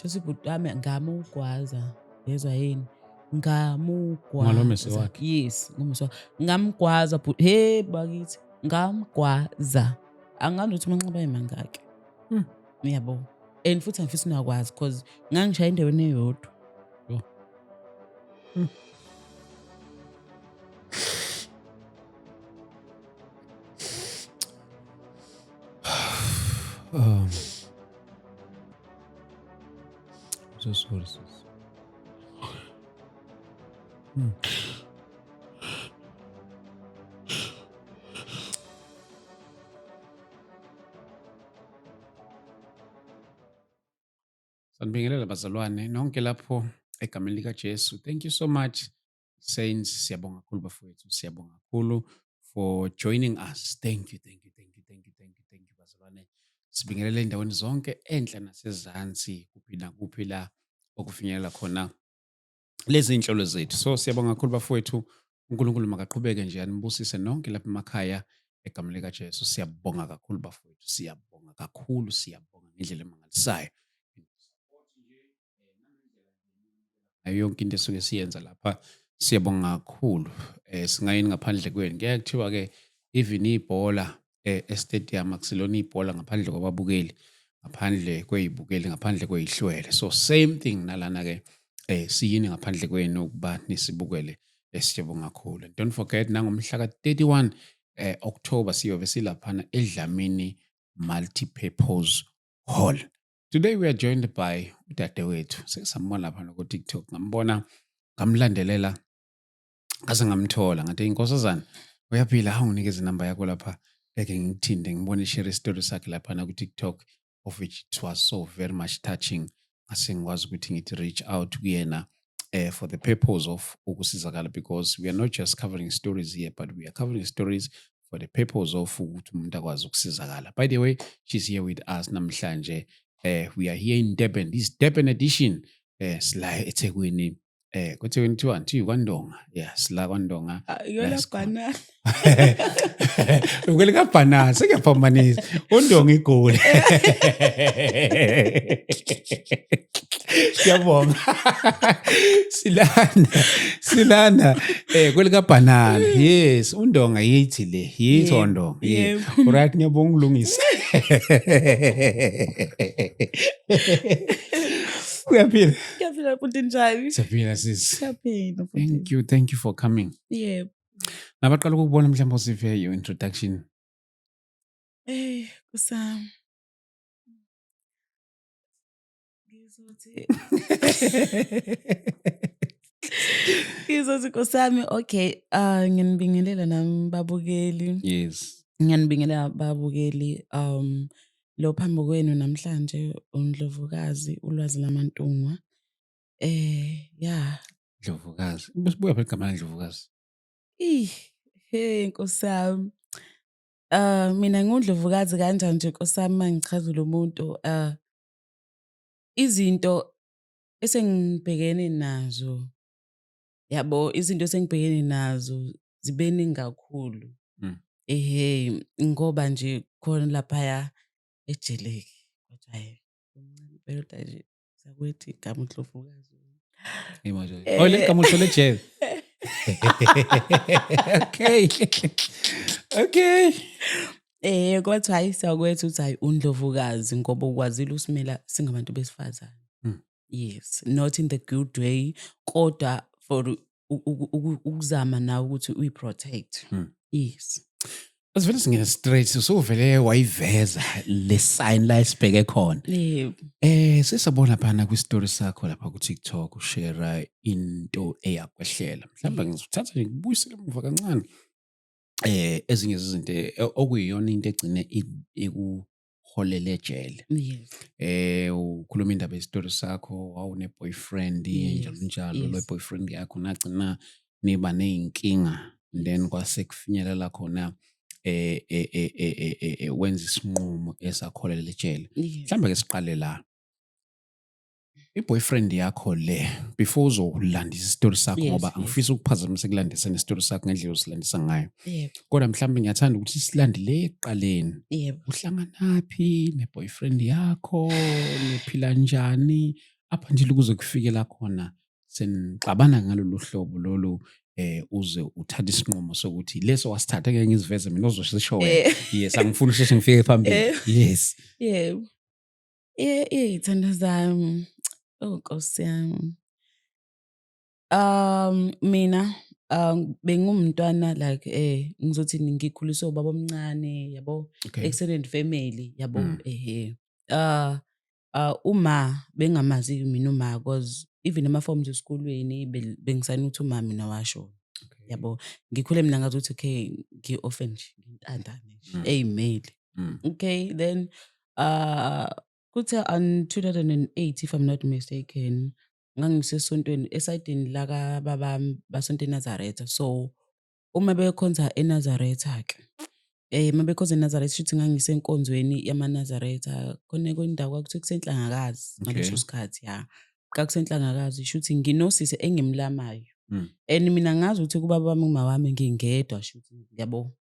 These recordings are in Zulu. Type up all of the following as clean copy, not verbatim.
Futhi ibhuti wami ngamugwaza, yezwa yini? Ungalomese Ngamugwaza. wakhe. Yes, ngumso. Ngamgwaza bhuti. Hey bakithi, ngamgwaza. Angazi ukuthi manxeba imangaki. Uyabo. And futhi angifisi nokwazi because ngangishaya endaweni eyodwa. Yho. So sorry, sis. Sanibingelela bazalwane nonke lapho egameni likaJesu. Thank you so much saints, siyabonga kakhulu bafowethu, siyabonga kakhulu for joining us. Thank you bazalwane. Sibingelela endaweni zonke enhla nasezansi kuphi nakuphi la okufinyelela khona lezi inhlolo zethu. So siyabonga kakhulu bafowethu, uNkulunkulu makaqhubeke nje anibusise nonke lapha emakhaya egameni likaJesu. Siyabonga kakhulu bafowethu, siyabonga kakhulu, siyabonga ngendlela emangalisayo. Yonke into esuke siyenza lapha siyabonga kakhulu. Singayini ngaphandle kwenu? Kuyaye kuthiwa-ke even ibhola estadium akusilona ibhola ngaphandle kwababukeli, ngaphandle kwey'bukeli, ngaphandle kwey'hlwele. So same thing nalana-ke siyini ngaphandle kwenu ukuba nisibukele. Siyabonga kakhulu. Don't forget nangomhla ka-31 October siyobe silaphana eDlamini Multipurpose Hall. Today we are joined by udadewethu. Sesambona lapha ku TikTok. Ngambona, ngamlandelela, ngase ngamthola. Ngathi inkosazana, uyaphila, awunginikeze inamba yakho lapha. Eke ngithinde ngibone ishare story sakhe lapha ku TikTok, of which it was so very much touching. Ngase ngikwazi ukuthi ngithi reach out kuyena for the purpose of ukusizakala, because we are not just covering stories here, but we are covering stories for the purpose of ukuthi umuntu akwazi ukusizakala. By the way, she's here with us namhlanje. We are here in Durban. This Durban edition. Sila eThekwini. KwaThekwini kuthiwa kwaNdonga. Yeah, sila kwaNdonga. Yola bhanana. Ukwele kabhanana sekuyaphambanisa. UNdonga igoli. Siyabonga. Silana kwele kabhanana. Yes, uNdonga yithi le. Yithi uNdonga. Yeah. Alright, ngiyabonga ulungisa. Uyaphila? Ngiyaphila futhi njani? Siyaphila sis. Siyaphila futhi. Thank you for coming. Yebo. Nabaqala ukubona mhlawumbe usive your introduction. Kusami. Ngizothi Kusami, okay, ngiyanibingelela nami babukeli. Yes. Ngiyanibingelela babukeli. Lo phambi kwenu namhlanje uNdlovukazi Ulwazi Lamantungwa. Yeah. Ndlovukazi. Besibuya phela igama laNdlovukazi. Hey Nkosami. Mina ngundlovukazi kanjani nje Nkosami mangichaza lo muntu izinto esengibhekene nazo. Yabo, izinto esengibhekene nazo zibeningi kakhulu. Ngoba nje khona lapha ejeleke. Kodwa hayi umncane nje sakwethi igama uNdlovukazi. Imanje. Oh, le gama uthole ejele. Okay. Kodwa hayi sakwethu uthi hayi uNdlovukazi ngoba ukwazile usimela singabantu besifazane. Yes, not in the good way, kodwa for ukuzama nawe ukuthi uyiprotect. Yes. Asivele singena straight, so vele wayiveza le sign la isibheke khona. Yebo. Sesabona phana kwi story sakho lapha ku TikTok ushare into eyakwehlela. Mhlawumbe ngizothatha nje ngibuyisele emuva kancane. Ezinye izinto okuyiyona into egcine ekuholele ejele. Yes. Ukhuluma indaba yestory sakho, wawune boyfriend njalo lo boyfriend yakho nagcina niba nezinkinga, then kwase kufinyelela khona wenza isinqumo esakholela ejele. Mhlawumbe ke siqale la. I-boyfriend yakho le, before uzolandisa istory sakho ngoba angifisa ukuphazamisa kulandisa nestory sakho ngendlela osilandisa ngayo. Kodwa mhlawumbe ngiyathanda ukuthi silandile eqaleni. Uhlanganaphi ne-boyfriend yakho, niphila njani, Up until kuze kufike la khona senixabana ngalolu hlobo lolu uze uthathe isinqumo sokuthi leso wasithatha ngeke ngiziveze mina ozosho wena. Yes, angifuni usheshe ngifike phambili. Yes. Yebo. Iy'thando zami. Oh Nkosi yami. Mina bengumntwana like ngizothi ngikhuliswe ubaba omncane yabo, Okay. extended family yabo. Uma bengamazi mina uma, cause even ama-forms esikolweni bengisayina ukuthi uma mina washona. Okay. Yabo, ngikhule mina ngazi ukuthi okay ngi-orphan nje, ngintandane nje ey'mele. Okay, then kuthe on 2008 if I'm not mistaken, ngangisesontweni esayidini laka babami basonto eNazaretha. So uma bekhonza eNazaretha-ke, uma bekhonza eNazaretha shuthi ngangisenkonzweni yamaNazaretha khona kwendawo kwakuthiwa kuseNhlangakazi ngaleso sikhathi ya. KwakuseNhlangakazi shuthi nginosisi engimlamayo. And mina ngazi ukuthi kubaba wami uma wami ngingedwa shuthi yabo.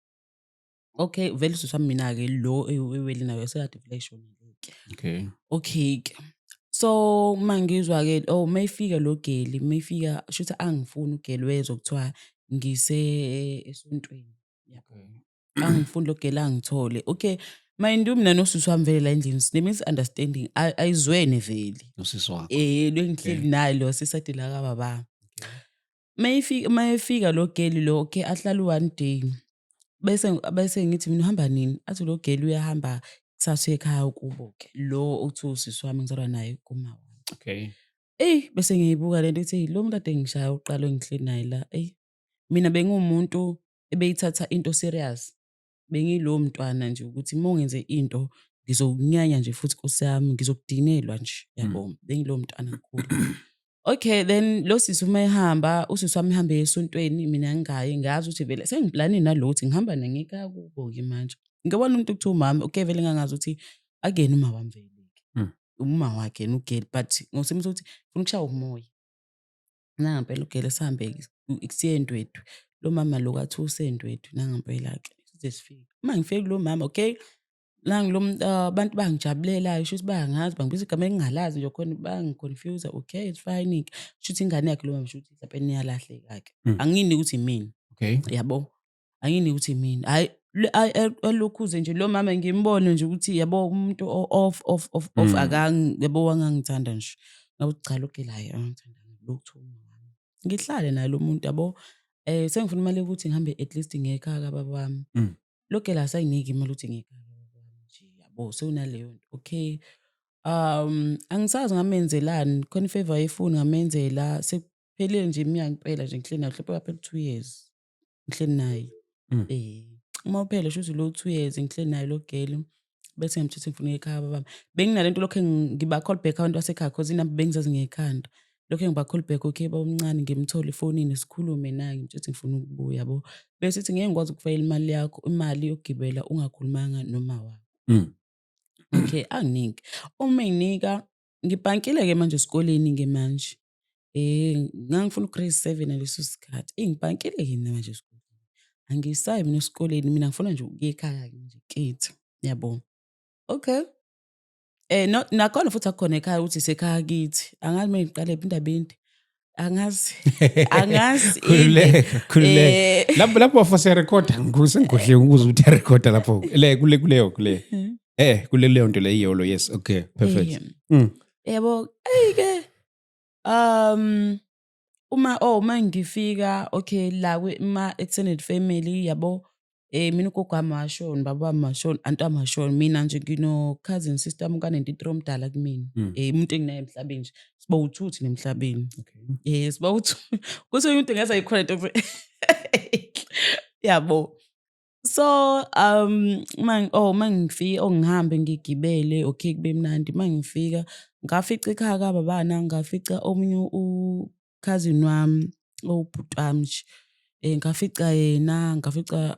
Okay, vele usisi wami mina-ke lo eweli nayo sekade vele eshonile-ke. Okay. Okay-ke. So mangizwa-ke mayifika lo geli, mayifika shuthi angifuni ugeli wezwa kuthiwa ngise esontweni. Okay. Angifuni lo geli angithole. Okay, mind you mina nosisi wami vele la endlini sine-misunderstanding ayizwene vele. Nosisi wakho. Lwengihleli naye lo sisade la kababa. Mayifika lo geli lo, okay, ahlala one day. Bese ngithi mina uhamba nini? Athi lo geli uyahamba kusasa ekhaya kubo-ke. Lo uthi usisi wami ngizalwa naye kuma wami. Okay. Bese ngiyibuka lento ithi lo muntu ade ngishaya uqala ngihleli naye la. Mina bengumuntu ebeyithatha into serious. Bengilo mntwana nje ukuthi uma ungenze into ngizokunyanya nje futhi Nkosi yami, ngizokudinelwa nje yabo. Bengilo mntwana kakhulu. Okay, then lo sisi uma ehamba, usisi wami ehambe esontweni mina ngingayi, ngazi ukuthi vele sengiplane nalo ukuthi ngihamba nangeka kubo-ke manje. Ngibona umuntu kuthiwa umama, okay vele ngangazi ukuthi akuyena uma wami vele-ke. Uma wakhe yena ugeli, but ngosimisa ukuthi ufuna ukushaya umoya. Nangampela ugeli sihambe kusiye eNdwedwe. Lo mama lo kwathi useNdwedwe nangampela-ke size sifike. Uma ngifike kulo mama, okay, abantu bangijabulela, shuthi bayangazi, bangibiza igama engingalazi nje khona bangiconfuse. Okay, it's fine-ke. Shuthi ingane yakhe lo mama shuthi mhlawumbe iyalahleka-ke. Angiyini ukuthi imina. Okay. Yabo. Angiyini ukuthi imina. Hayi alokhuze nje lo mama ngimbone nje ukuthi yabo umuntu off yabo wangangithanda nje. Ngabe cha lo geli hayi angithanda lokuthiwa umama. Ngihlale naye lo muntu yabo. Sengifuna imali ukuthi ngihambe at least ngekhaya kababa wami. Lo geli asayinika imali ukuthi ngekhaya kababa wami nje yabo. Sekunaleyo nto. Okay. Angisazi ngamenzelani khona ifavor yefoni ngamenzela sekuphelile nje iminyaka impela nje ngihleli naye mhlawumbe phela 2 years ngihleli naye. Uma uphele shuthi lo 2 years ngihleli naye lo geli bese ngimthatha ngifuna ekhaya baba. Benginalento lokho ngiba call back abantu basekhaya cause inamba bengizazi ngekhanda. Lokho ngiba call back, okay baba omncane ngimthole efonini sikhulume naye ngimthathe ngifuna ukubuya yabo. Bese sithi ngeke ngikwazi ukufayela imali yakho, imali yokugibela ungakhulumanga noma wakho. Okay, anginiki. Uma nginika ngibhankile-ke manje esikoleni-ke manje. Ngangifuna ugrade 7 ngaleso sikhathi. Ngibhankile yini manje esikoleni. Angisayi mina esikoleni, mina ngifuna nje ukuya ekhaya nje kithi. Yabo. Okay. Nakhona futhi akukhona ekhaya ukuthi isekhaya kithi. Angazi uma ngiqale indaba ende. Angazi. Khululeka. Lapho bafose record ngikuhle ukuze ukuthi record lapho. Kuleyo. Kuleyo nto leyo lo. Yes, okay, perfect. Yabo, ke uma ngifika okay la ma extended family yabo. Mina ugogo wami washona, baba wami washona, anti wami washona. Mina nje ngino cousin sister wami ka-93 omdala kumina. Umuntu enginaye emhlabeni nje. Siba u2 nemhlabeni. Okay. Siba u2. Kuthi umuntu engeza ikhona into. Yabo. So mangifika ngihambe ngigibele okay kube mnandi. Mangifika ngafica ekhaya kababana, ngafica omunye cousin wami obhuti wami nje. Ngafica yena, ngafica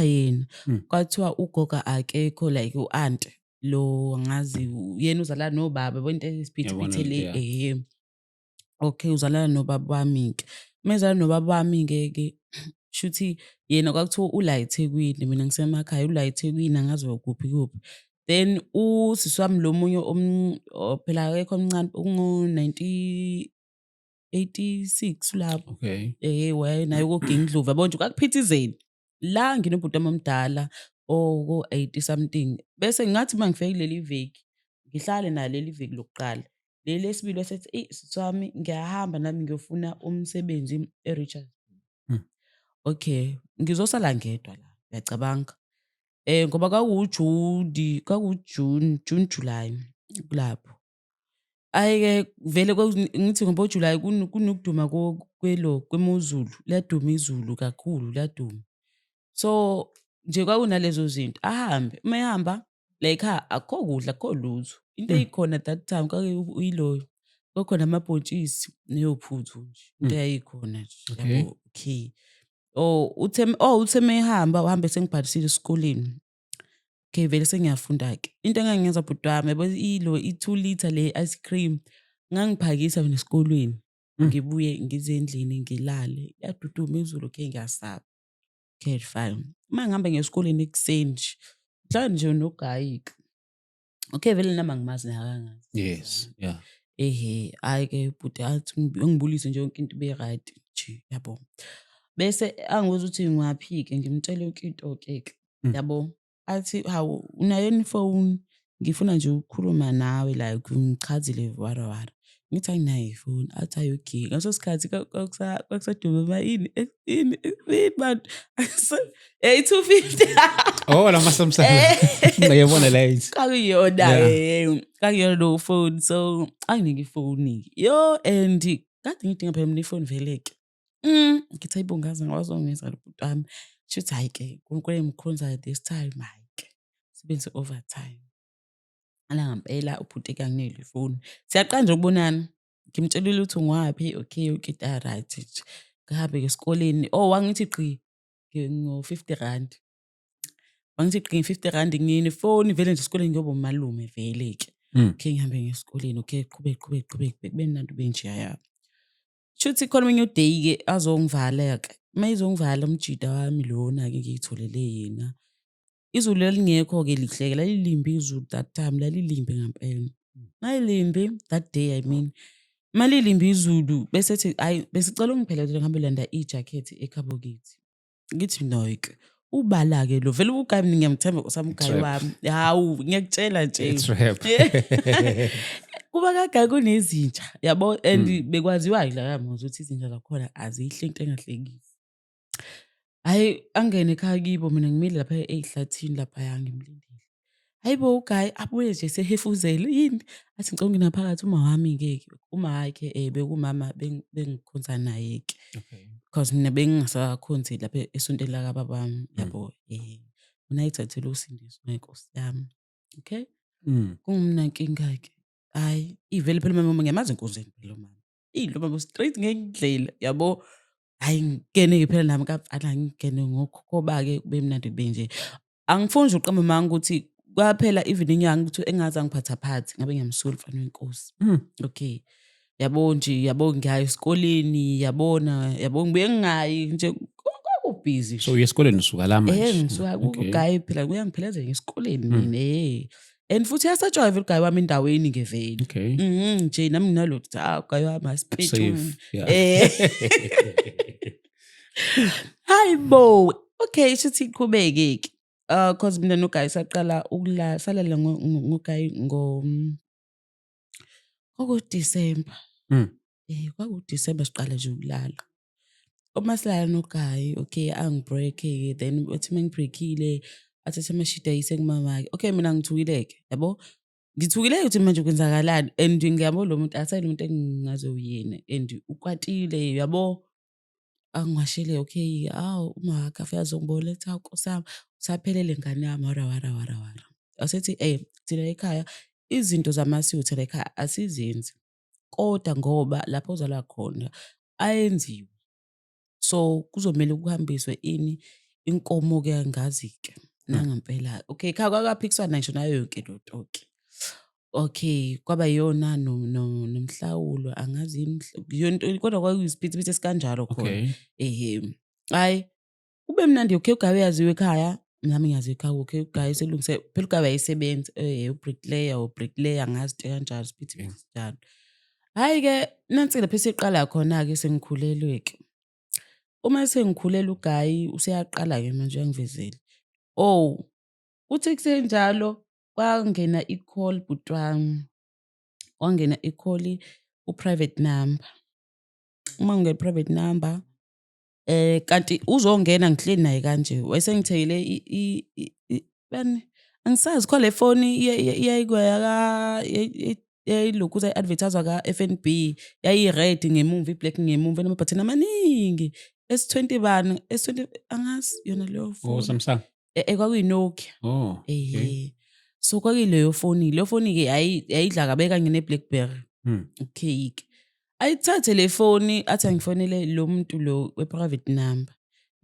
yena. Kwathiwa ugoga akekho like u-aunt lo angazi yena uzalana nobaba bonke esiphithiphithi le. Okay, uzalana nobaba wami-ke. Mezalana nobaba wami-ke shuthi yena kwakuthiwa ula eThekwini, mina ngisemakhaya ula eThekwini angazi kuphi. Then usisi wami lo munye phela akekho omncane ungu-1986 lapho. Okay. Wayenayo koGingindlovu yabo nje kwakuphithizela. La nginobhuti wami omdala oko-80 something. Bese ngathi mangifika kuleli viki, ngihlale nalo leli viki lokuqala. Leli lesibili wasethi, sisi wami ngiyahamba nami ngiyofuna umsebenzi eRichards. Okay, ngizosala ngedwa la, uyacabanga. Ngoba June, July kulapho. Ayike vele ngithi ngoba July kunokuduma kwemozulu, liyaduma izulu kakhulu, liyaduma. So nje kwakunalezo zinto, ahambe, uma ehamba la ekhaya akukho kudla, akukho lutho. Into eyikhona that time kwakuyiloyo, kwakukhona amabhontshisi neyophuthu nje, into eyayikhona nje, yabo. Okay. Uthe mehamba uhambe sengibhalisile esikoleni. Okay, vele sengiyafunda-ke. Into engangenza bhuti wami, yabo i-2 litre le ice cream, ngangiphakisa mina esikolweni. Ngibuye ngize endlini ngilale. Yaduduma izulu, okay, ngiyasaba. Okay, fine. Uma ngihambe ngiye esikoleni ekuseni nje, mhlawumbe nje nogayika. Okay, vele nami angimazi naye akangazi. Yes, yeah. Hhayi-ke bhuti athi ngibulise nje yonke into ibe right nje, yabo. Bese angibuza ukuthi ngwaphi-ke, ngimtshela yonke into-ke, yabo. Athi, hawu, unayo yini ifoni? Ngifuna nje ukukhuluma nawe like ngichazile wara. Ngithi anginayo ifoni. Athi hayi okay. Ngaso sikhathi kwakusaduma ini bantu. 250. Oh, la masamsam. Ngiyabona la yithi. Kakuyona lo phone. So anginike ifoni. And kade ngidinga phela mina ifoni vele-ke. Ngithi ayibongaza ngawazongeza lo bhuti wami. Shuthi hayi-ke, uNkulunkulu emkhonza this time, hayi-ke. Sebenze overtime. Ala ngempela ubhuti kanginele ifoni. Siyaqala nje ukubonana. Ngimtshelile ukuthi ngwaphi, okay, right nje. Ngahambe esikoleni. Wangithi gqi ngo-R50. Wangithi gqi nge-R50 nginefoni vele nje esikoleni ngiyoba umalume vele-ke. Okay, ngihambe ngesikoleni, okay, qhubeke. Kube mnandi ube nje yaya. Shuthi khona omunye uday-ke azongivala-ke. Uma izongivala umjida wami lona-ke ngiyitholele yena. Izulu lalingekho-ke lihle-ke, lalilimbi izulu that time, lalilimbi ngempela. Mayilimbi that day, I mean. Malilimbi izulu, bese ethi, hayi, besicela ungiphelezele ngihambe landa ijakhethi ekhaboketi. Ngithi no-ke. Ubala-ke lo, vele ugayi mina ngiyamthemba usami ugayi wami. Hawu, ngiyakutshela nje. It's rap. Kuba kagayi kunezinja, yabo, and bekwaziwayo la kamuzi ukuthi izinja zakhona azihle into engahlekisi. Hayi, angene ekhaya kibo mina ngimile lapha ey'hlathini laphaya ngimlindile. Hayibo ugayi abuye nje sehefuzela yini? Athi ngicela ungena phakathi uma wami-ke. Uma hhayi-ke bekumama bengikhonza naye-ke. Okay. Because mina bengingasakhonzi lapha esontweni lakababa wami, yabo. Mina ayithathele usindiso ngenkosi yami. Okay? Kungumna nkinga-ke. Hayi, ivele phela mama ngiyamazi enkonzweni phela mama. Lo mama straight ngendlela, yabo. Hayi ngingene-ke phela nami ala ngingene ngokhoba-ke kube mnandi kube nje. Angifuni nje uqamba manga ukuthi kwaphela even inyanga ukuthi engaze angiphathaphathi ngabe ngiyamsula mfana wenkosi. Okay. Yabo nje, yabo ngiya esikoleni, yabona, yabo ngibuye ngingayi nje kubhizi. So uye esikoleni usuka la manje? Ngisuka kugayi phela uyangiphelezela ngesikoleni mina. And futhi yasatshwa ugayi wami endaweni ngevele. Okay. Nje nami nginalo ukuthi ugayi wami asiphethu. Hayibo. Okay, sithi iqhubeke-ke. Cause mina nogayi saqala salala ngogayi December. KwakuDisemba siqala nje ukulala. Uma silala nogayi, okay, angibreak-ke, then uthi mengibreakile athathe amashidi ayise kumama-ke. Okay, mina ngithukile-ke, yabo. Ngithukile ukuthi manje kwenzakalani, and ngiyabona lo muntu asayile umuntu engingaze uyena, and ukwatile, yabo. Angiwashile, okay, uma wakhe afika azongibona ethi hawu Nkosi yami usaphelele ngane yami, wara. Asethi thina ekhaya izinto zamasiko thina ekhaya asizenzi, kodwa ngoba lapho ozalwa khona ayenziwe. So kuzomele kuhambiswe inkomo-ke angazi-ke nangempela. Okay, ekhaya kwakaphikiswana ngisho nayo yonke lonto-ke. Okay, kwaba yiyona nomhlawulo angazi yini kodwa kwakuyisiphithiphithi esikanjalo khona. Okay. Hayi, kube mnandi, okay, ugayi uyaziwa ekhaya. nami ngiyazikhaya okay guys elungise phela ugabe ayisebenzi ubricklayer angazi kanjalo sipithi njalo. Hayi ke nansi lapho esiqala khona ke sengikhulelwe ke. Uma sengikhulele uGayi useyaqala ke manje uyangivezela. Oh, uthi kusenjalo kwangena i-call butwami. Kwangena i-call u-private number. Uma ngingena private number kanti uzongena ngihleli naye kanje wayesengithekele bani angisazi khona le phone iyayigwaya yayilokhu advertiser ka FNB yayi-red ngemuva i-black ngemuva enamabhathini amaningi S20 bani S20 angazi yona leyo phone Samsung kwakuyi-Nokia okay. So kwakuyileyo phone leyo phone ke yayidla kabe kanye ne-BlackBerry okay ke ayithathe le phone athi angifonele lo muntu lo we-private number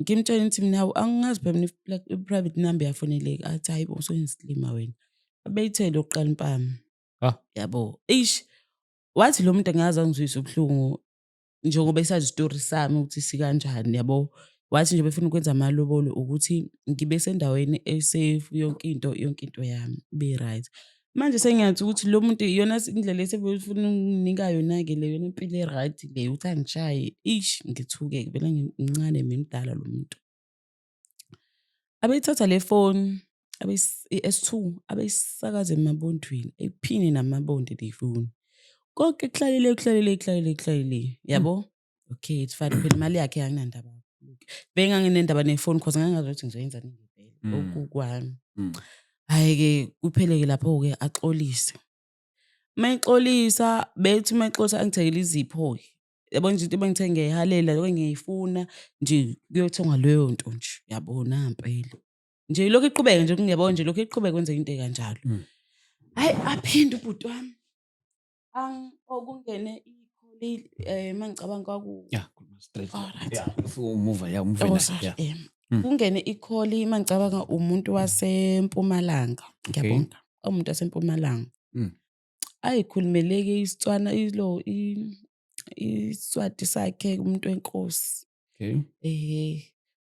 ngimtshela ukuthi mina angazi phela i-private number yafoneleka athi hayi bo usuyinsilima wena abeyithele oqala impama yabo wathi lo muntu angazi angizwisa ubuhlungu njengoba esazi isitori sami ukuthi sikanjani yabo wathi nje befuna ukwenza amalobolo ukuthi ngibe sendaweni esafe yonke into yami be right. Manje sengiyathi ukuthi lo muntu iyona indlela esefuna unginika yona-ke le yona impilo e-right le uthi angishaye ngithuke vele ngincane mina mdala lo muntu. Abeyithatha le phone i-S2 abeyisakaza emabondweni ephini namabondi le phone konke kuhlalile yabo okay it's fine phela imali yakhe anginandaba benganginendaba ne-phone cause ngangazi ukuthi ngizoyenzani ngempela okukwami. Hayi-ke kupheleke lapho-ke axolise. Mayixolisa bethi mayixolisa angithengele izipho-ke. Yabo nje into bengithe ngiyayihalela ngiyayifuna nje kuyothengwa leyo nto nje yabona ngempela. Nje lokho iqhubeka nje ngiyabona nje lokho iqhubeka kwenzeka into kanjalo. Hayi aphinda ubhuti wami. Okungene i-call mangicabanga kwaku straight umuva la. Kungene i-call mangicabanga umuntu waseMpumalanga ngiyabonga umuntu waseMpumalanga ayikhulumeleke isitswana isiswati sakhe umuntu wenkosi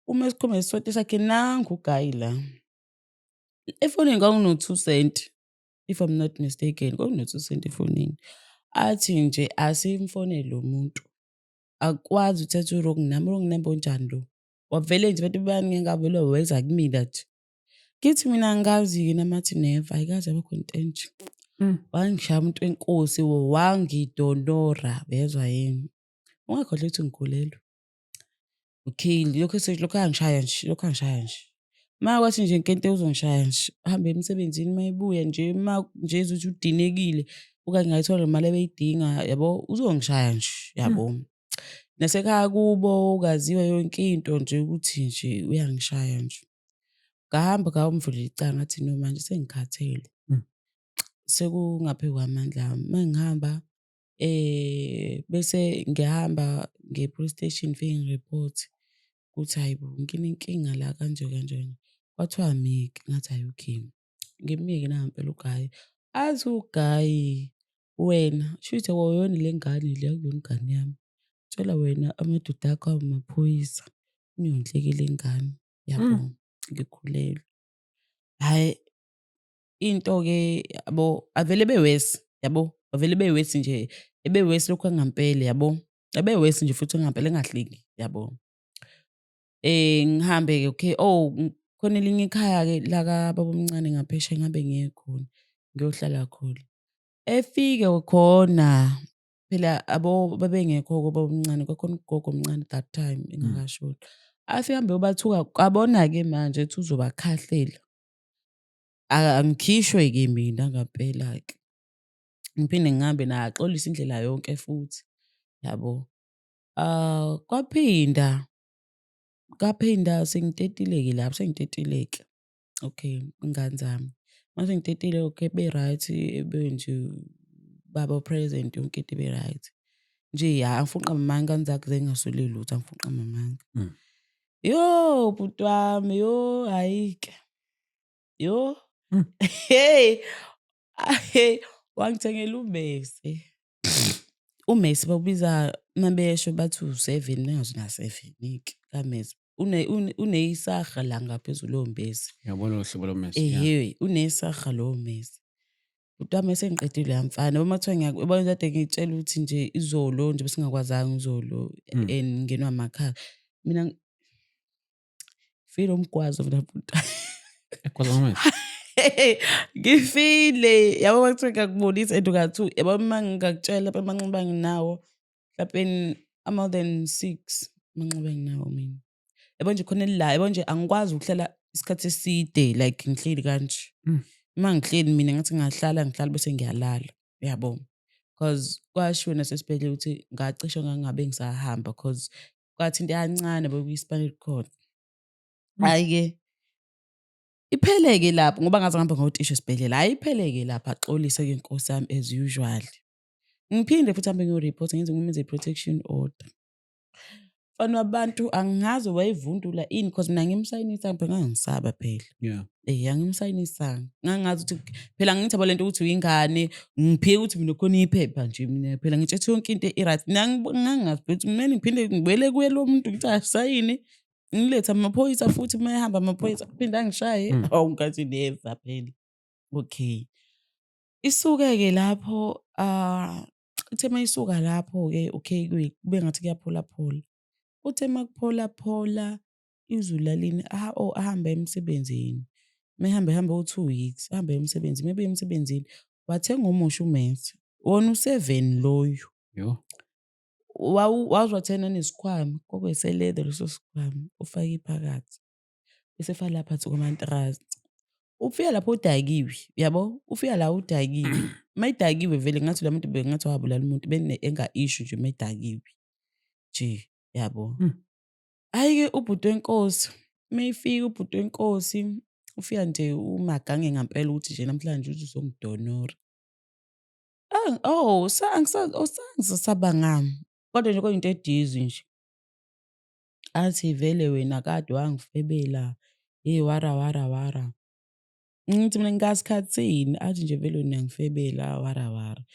uma sikhuluma isiswati sakhe nangu uGayi la efonini kwakuno-2 cent if I'm not mistaken kwakuno-2 cent efonini athi nje asimfonele lo muntu akwazi uthetha wrong number onjani lo wavele nje abantu baningi ngavele weza kumina nje kithi mina angazi-ke namathi never ayikaze yaba khona into enje wangishaya umuntu wenkosi wangidonora bezwa yini ungakhohlwa ukuthi ngikhulelwe okay lokho angishaya nje makwathi nje nkente uzongishaya nje ahambe emsebenzini mayebuya nje nje ezothi udinekile okanye ngayithola imali ebeyidinga yabo uzongishaya nje yabo nasekhaya kubo ukaziwa yonke into nje ukuthi nje uyangishaya nje ngahamba ngawumvulela icala ngathi no manje sengikhathele sekungaphe kwamandla mangihamba bese ngihamba nge-police station ngifike ngireport ukuthi hayibo nginenkinga la kanje kwathiwa miki ngathi hayi okay ngimike na ngempela uGayi athi uGayi wena shuthi wona le ngane le akuyona ingane yami tshela wena amadoda akho amaphoyisa ngiyondlekela ingane yabo ngikhulelwe. Hayi into-ke yabo avele bewesi yabo avele bewesi nje ebewesi lokhu angempela yabo ebewesi nje futhi angempela engahleki yabo. Ngihambe-ke okay khona elinye ikhaya-ke la kababa omncane ngaphesheya ngabe ngiye khona ngiyohlala khona efike khona phela babengekho baba omncane kwakhona ugogo omncane that time engakashoni afike hambe yobathuka kwabona-ke manje ethi uzobakhahlela angikhishwe-ke mina ngempela-ke ngiphinde ngihambe naye axolise indlela yonke futhi yabo. Kwaphinda sengitetile-ke lapho sengitetileke okay ingane zami mase ngitetile okay be-right nje baba present yonke into ibe-right nje ya angifunqa amanga ingane zakhe zingaswele lutho angifunqa amanga. Yo bhuti wami yo hayi-ke yo hey wangithengela uMessi bawubiza mabesho bathi u7 nengazi na7 kamesi uneyisaga la ngaphezulu lombesi. Uyabona uhlobo lomesi, ya. Unesaga lowo mesi. Kodwa mase ngiqedile yamfana uma kuthiwa yabona kade ngitshela ukuthi nje izolo nje besingakwazanga izolo ngingenwa amakhala. Mina feel umgwazo mina bhuta. Egwaza ngomesi? Ngifile yabo makuthiwa ngiyakubonisa and ungathu yabo uma ngingakutshela lapha amanxeba nginawo mhlawumbe more than 6 amanxeba nginawo mina. Yabo nje khona la yabo nje angikwazi ukuhlala isikhathi eside like ngihleli kanje. Uma ngihleli mina ngathi ngihlala bese ngiyalala yabo. Because kwashiwo nasesibhedlela ukuthi ngacishe ngangabe ngisahamba because kwathi into yancane bekuyi-spinal cord. Hayi-ke ipheleke lapho ngoba ngaze ngihamba ngotisha esibhedlela. Hayi ipheleke lapha axolise-ke Nkosi yami as usual. Ngiphinde futhi hambe ngiyo-report ngenze women's protection order. Mfana wabantu angazi wayevundula ini because mina ngimsayinisa phela ngangisaba phela. Yeah. Angimsayinisanga. Ngangazi ukuthi phela ngithi abo lento ukuthi uyingane ngiphike ukuthi mina khona iphepha nje mina phela ngitshethe yonke into right. Ngangazi ukuthi kumele ngiphinde ngibuyele kuye lo muntu ngithi asayini ngilethe amaphoyisa futhi uma ehamba amaphoyisa phinde angishaye. Ngathi never phela. Okay. Isuke-ke lapho ithe mayisuka lapho-ke okay kube ngathi kuyapholaphole. Uthe makuphola izulu lalini ahambe emsebenzini. Mehambe 2 weeks ahambe emsebenzini. Maybe emsebenzini wathenga umusha umesi. Wona u7 loyo. Yo. Wazwathena nesikhwama kokweselede leso sikhwama ufake phakathi. Bese faka lapha kwamantrust. Ufika lapho udakiwe yabo ufika la udakiwe. Mayidakiwe vele ngathi la muntu bengathi wabulala umuntu bene enga issue nje mayidakiwe. Nje yabo. Hayi-ke ubhuti wenkosi mayifika ubhuti wenkosi ufika nje umagange ngempela ukuthi nje namhlanje uthi uzongidonora. Angisasaba ngami kodwa nje kuyinto edizi nje. Athi vele wena kade wangifebela wara. Ngithi mina ngikasikhathini athi nje vele wena ngifebela wara.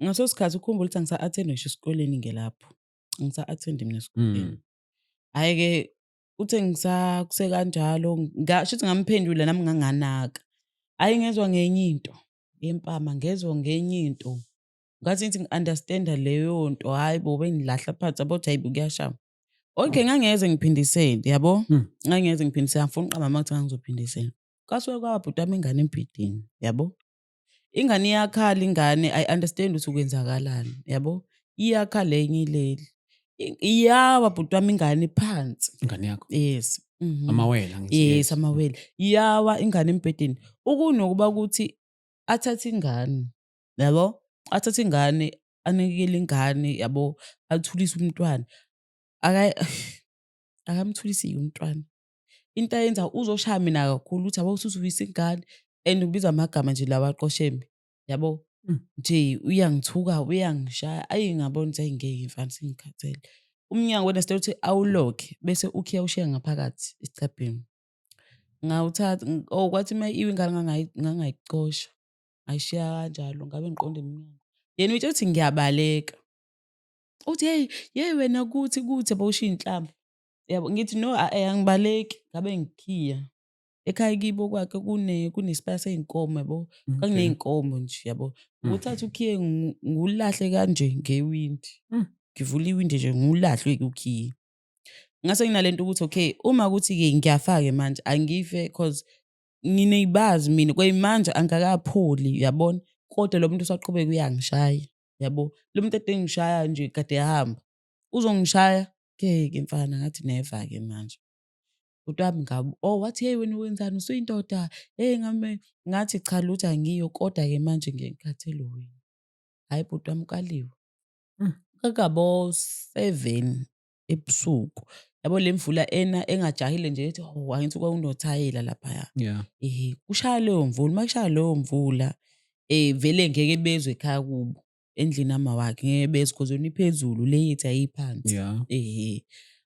Ngaso sikhathi ukhumbula ukuthi angisa-attend ngisho esikoleni ngelapho. Ngisa-attend mina esikoleni. Hayi-ke uthe ngisakuse kanjalo ngashuthi ngamphendula nami nganganaka. Hayi ngezwe ngenye into yempama ngezwe ngenye into. Ngathi ngithi ngi-understanda leyo nto hayi bo bengilahla phansi yabo hayi kuyashaya. Okay ngangeze ngiphindisele yabo. Ngangeze ngiphindisele ngifuna uqamba manje ngizophindisela. Kwasuke kwabhuti wami ingane embhedeni yabo. Ingane iyakhala ingane I understand ukuthi ukwenzakalani yabo. Iyakhala enye ileli. Iyawa bhuti wami ingane phansi. Ingane yakho? Yes. Amawela ngithi. Yes amawela. Iyawa ingane embhedeni. Ukunokuba ukuthi athathe ingane yabo. Athathe ingane anekele ingane yabo athulise umntwana. Akamthulisi umntwana. Into ayenza uzoshaya mina kakhulu ukuthi abo usuthuvisa ingane and ubiza amagama nje lawa aqoshembe yabo. Nje uyangithuka uyangishaya ayingabona ukuthi ayingeke mfana singikhathele. Umnyango wena sicela ukuthi awulokhe bese ukhiya ushiya ngaphakathi esicabheni. Ngawuthatha kwathi mayiwe ingane ngangayicosha. Ayishiya kanjalo ngabe ngiqonde eminyango. Yena uthi uthi ngiyabaleka. Uthi hey wena kuthi abawushiya inhlamba. Yabo ngithi no angibaleki ngabe ngikhiya. Ekhaya kibo kwakhe kunesipaya seyinkomo yabo. Kangineyinkomo nje yabo. Nguthatha ukhiye ngulahle kanje ngewindi. Ngivula iwindi nje ngulahle ukhiye. Ngase nginalento ukuthi okay uma kuthi ke ngiyafaka manje angife because nginezibazi mina kwemanje angakapholi yabona kodwa lo muntu usaqhubeka uyangishaya yabo. Lo muntu edengishaya nje kade ehamba. Uzongishaya ke mfana ngathi never ke manje. Kodwa wami wathi hey wena wenzani usuyindoda ngathi cha lutho angiyo kodwa ke manje ngiyekhathele wena. Hayi bhuti wami kaliwe. Kakabo 7 ebusuku yabo le mvula engajahile nje ethi angithi kwaunothayela lapha. Yeah. Kushaya leyo mvula makushaya leyo mvula vele ngeke bezwe ekhaya kubo endlini amawakhe ngeke bezwe because yona iphezulu le yithi ayiphansi. Yeah.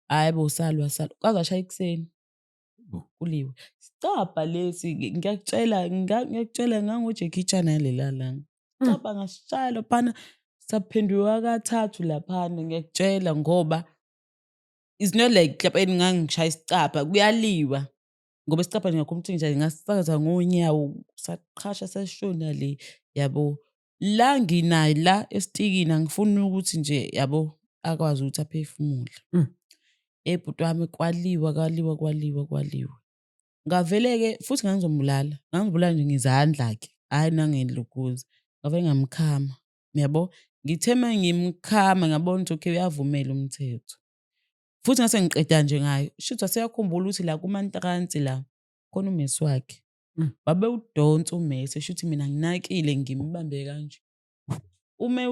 Hayibo salwa kwazashaya ekseni. Kuliwe. Sicabha lesi ngiyakutshela ngangoJackie Chan yalela langa. Sicabha ngasishaya phana saphenduka kathathu lapha ngiyakutshela ngoba it's not like mhlawumbe ngangishaya isicabha kuyaliwa ngoba isicabha ngingakho ukuthi nje ngasifakaza ngonyawo saqhasha sashona le yabo la nginayo la esitikini angifuni ukuthi nje yabo akwazi ukuthi aphefumule ebhuti wami kwaliwa ngavele-ke futhi ngangizobulala nje ngezandla-ke hhayi nangendlukuza ngavele ngamkhama yabo ngithe uma ngimkhama ngabona ukuthi okay uyavumela umthetho futhi ngase ngiqeda nje ngayo shuthi waseyakhumbula ukuthi la kumantakansi la khona umesi wakhe babe udonsa umesi shuthi mina nginakile ngimbambe kanje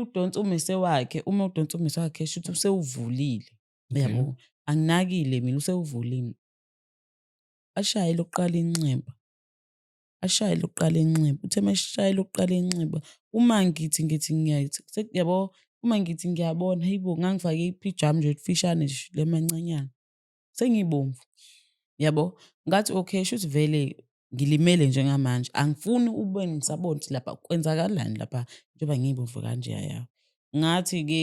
udonsa umesi wakhe shuthi usewuvulile yabo anginakile mina usewuvulile ashaye lokuqala inxeba uthe mashaye lokuqala inxeba uma ngithi yabo uma ngithi ngiyabona hayibo ngangifake ipijama nje elifishane nje lemancanyana sengibomvu yabo ngathi okay shuthi vele ngilimele njengamanje angifuni ube ngisabona ukuthi lapha kwenzakalani lapha njengoba ngibomvu kanje yaya ngathi-ke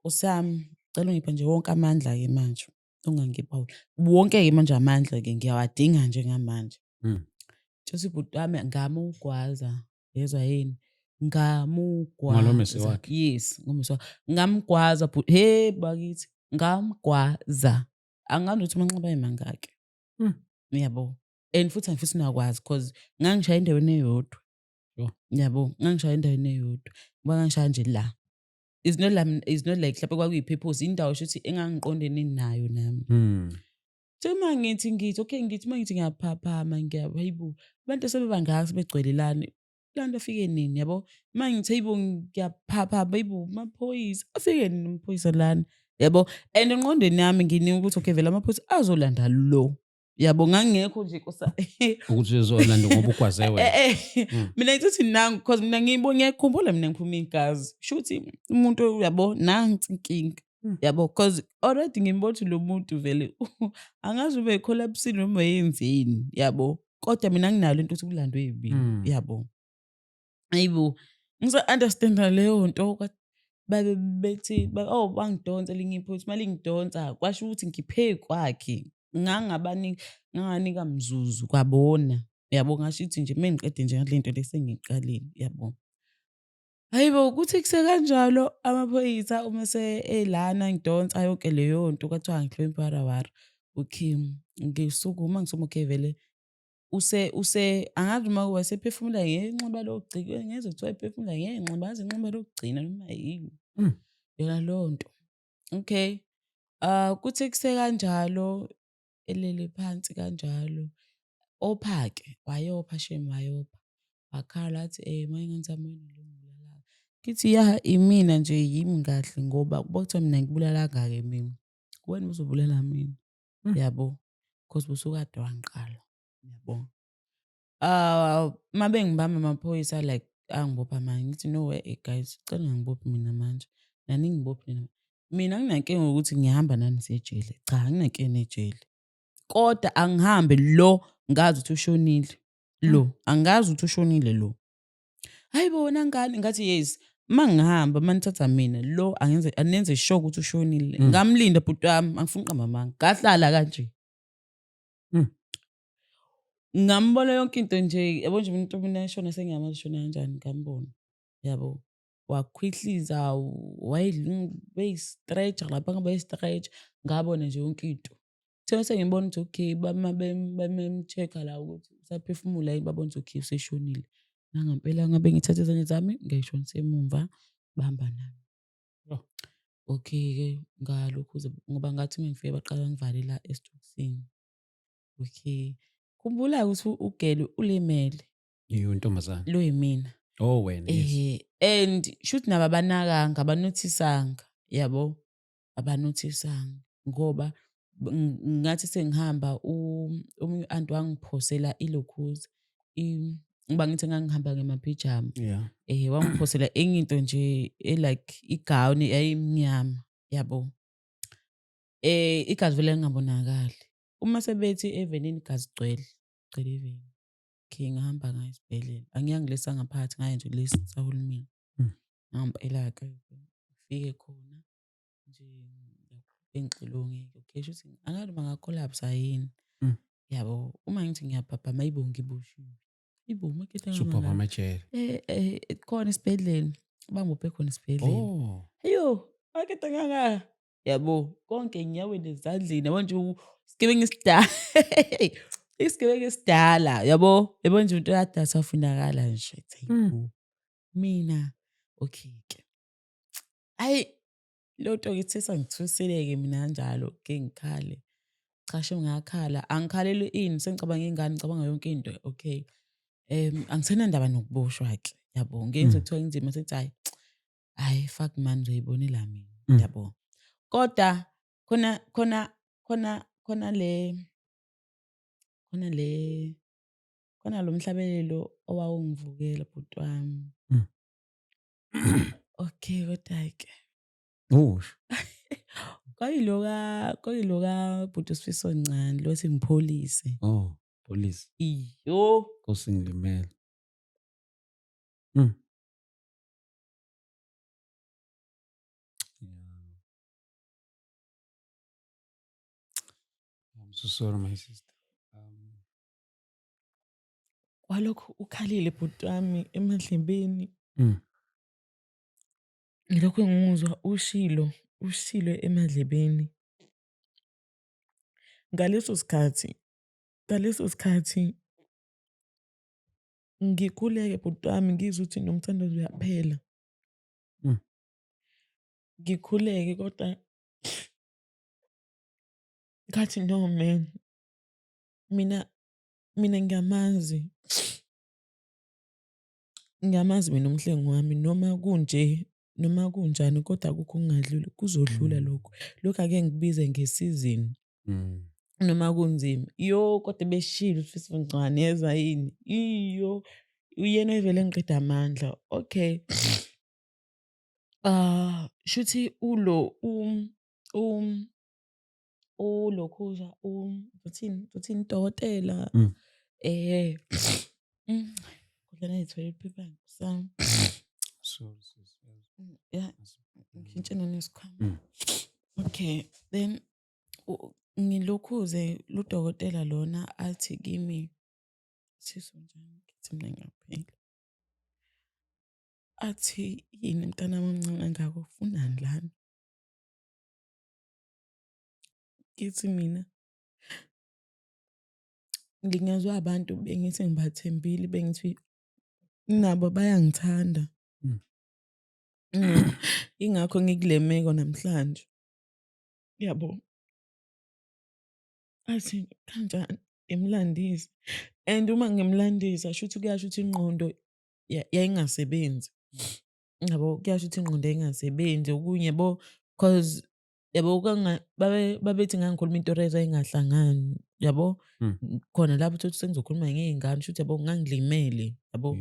usami cela ungiphe nje wonke amandla-ke manje ungangipha wonke-ke manje amandla-ke ngiyawadinga njengamanje Josi bhuti wami ngamugwaza yezwa yini Ngalomesi wakhe? yes ngomesi wakhe ngamgwaza bhuti he bakithi ngamgwaza angazi ukuthi amanxeba ayimangaki yabo and futhi angifisi nakwazi because ngangishaya endaweni eyodwa yabo ngangishaya endaweni eyodwa ngoba ngangishaya nje la it's not like mhlawumbe kwakuyipurpose indawo shuthi engangiqondene nayo nami uma ngithi okay uma ngithi ngiyaphaphama hayibo abantu sebebangaka sebegcwelelane lanto afike nini yabo uma ngithi hayibo ngiyaphaphama hayibo amaphoyisa afike nini amaphoyisa lana yabo and engqondweni yami nginika ukuthi okay vele amaphoyisa azolanda lo yabo ngangekho nje ukuthi uzolanda ngoba ugwaze wena mina ngithi nangu because mina ngiyakhumbula mina ngiphuma igazi shuthi umuntu yabo nansi inkinga yabo because already ngimbothi lo muntu vele angazi ube collapse noma yenzeni yabo kodwa mina nginalo into ukuthi kulandwe yibini yabo hayibo ngisa-understanda leyo nto babe bethi bangidonsa linye iphutha mali ngidonsa kwasho ukuthi ngiphe kwakhe nganganika mzuzu kwabona yabo ngasho ukuthi nje mengiqede nje ngale nto lesengiqalile yabo hayibo kuthi kusekanjalo amaphoyisa uma elana ngidonsa yonke leyo nto kwathiwa ngihloniphe warawara okay ngisukuma okay vele angazi uma wasephefumula ngenxeba lokugcina ngeze kuthiwa iphefumula ngenxeba yazi inxeba lokugcina noma yini yona leyo nto okay kuthi kusekanjalo elele phansi kanjalo opha-ke wayopha shame wayopha wakhala athi mayengenzama lo kithi ya imina nje yimi kahle ngoba kuba kuthiwa mina ngibulala-ke mina wena uzobulala mina yabo because busukade wangiqala yabo mabe ngibamba amaphoyisa like angibopha manje ngithi no guys cela ngangibophi mina manje nani ngibophi mina anginankinga ukuthi ngiyahamba nani siye ejele cha anginankinga nejele kodwa angihambe lo ngazi ukuthi ushonile angazi ukuthi ushonile lo hayibo wena ngani ngathi yes mangihamba manithatha mina lo anenze sure ukuthi ushonile ngamlinda bhuti wami angifuni uqamba amanga ngahlala kanje ngambona yonke into nje yabo nje umuntu mina eshona sengiyamazi shona kanjani ngambona yabo wakhwihliza wayistretch lapha ngabe stretch ngabona nje yonke into thina sengibona ukuthi okay bamemcheck la ukuthi usaphefumula yini babona ukuthi okay useshonile nangempela ngabe ngithatha izandla zami ngayishonisa emuva bahamba nami okay-ke ngalokhu ngoba ngathi mengifike baqala ngivale la esitokisini okay khumbula ukuthi ugele ulimele yintombazane lo yimina wena yes and shuthi nabo abanakanga abanothisanga yabo abanothisanga ngoba ngathi sengihamba umunye anti wangiphosela ilokhuza ngoba ngithi ngangihamba ngemapijama wangiphosela enye into nje like igawuni eyayimnyama yabo igazi vele lingabonakali uma sebethi evenini igazi gcwele eveni okay ngahamba ngayo esibhedlela angiyangilesa ngaphakathi ngaye nje lesi sahulumeni ngempela-ke ufike khona nje engixilongile okay shuthi angathi bangacollapse yini. Mm. Yabo, uma ngithi ngiyabhabha mayibo ngiboshiwe. Yibo makethe Super kangaka. amajele. Khona isibhedlela, bangibophe khona isibhedlela. Oh. Heyo, makethe kangaka. Yabo, konke enyaweni ezandleni yabo nje isigebengu esidala. Isigebengu esidala yabo. Yabo nje umuntu kade asafunakala nje. Hayibo. Mina okay-ke. Hayi, lo nto ngithi sangithusile-ke mina kanjalo ke ngikhale. Cha ngakhala, angikhaleli ini sengicabanga ingane ngicabanga yonke into okay. Angisenandaba nokuboshwa-ke yabo. Ngenze kuthiwa inzima sethi hayi fuck man ngizoyibonela mina yabo. Kodwa khona lo mhlabelelo owawungivukela bhuti wami. Okay kodwa-ke. Usho. Kwayiloka bhuti uSifiso Ncane lo singipholise. Oh, police. Iyo. Nkosi ngilimele. I'm so sorry, my sister. Walokhu ukhalile bhuti wami emadlebeni. Ngilokhu ngimuzwa ushilo emadlebeni. Ngaleso sikhathi ngikhuleke bhuti wami ngizwe ukuthi nomthandazo uyaphela. Ngikhuleke kodwa ngathi no man, mina ngiyamazi mina umhlengi wami noma kunjani kodwa akukho okungadluli kuzodlula lokho. Lokhu ake ngikubize ngesizini. Noma kunzima. Kodwa beshilo uSifiso Ncane yezwa yini? Iyo, uyena evele engiqeda amandla. Okay. Shuthi uLokhuza uthini dokotela. Kodwa nayithola iphepha sami. Sorry. Yeah. Ngishintshana nesikhwama. Okay. Then ngilokhuze ludokotela lona athi kimi Siso njani ngithi mina ngiyaphila. Athi yini mntanami omncane kangaka ufunani lana? Ngithi mina ngingazwa abantu bengithi ngibathembile bengithi nabo bayangithanda. Ingakho ngikulemeko namhlanje. Yabo. Athi kanjani imlandise. And uma ngimlandisa shuthi kuyasho ukuthi ingqondo yayingasebenzi. Yabo kuyasho ukuthi ingqondo yayingasebenzi okunye yabo because yabo babethi ngangikhuluma into ezayingahlangani yabo. Khona lapho uthi sengizokhuluma ngey'ngane shuthi yabo ngangilimele yabo.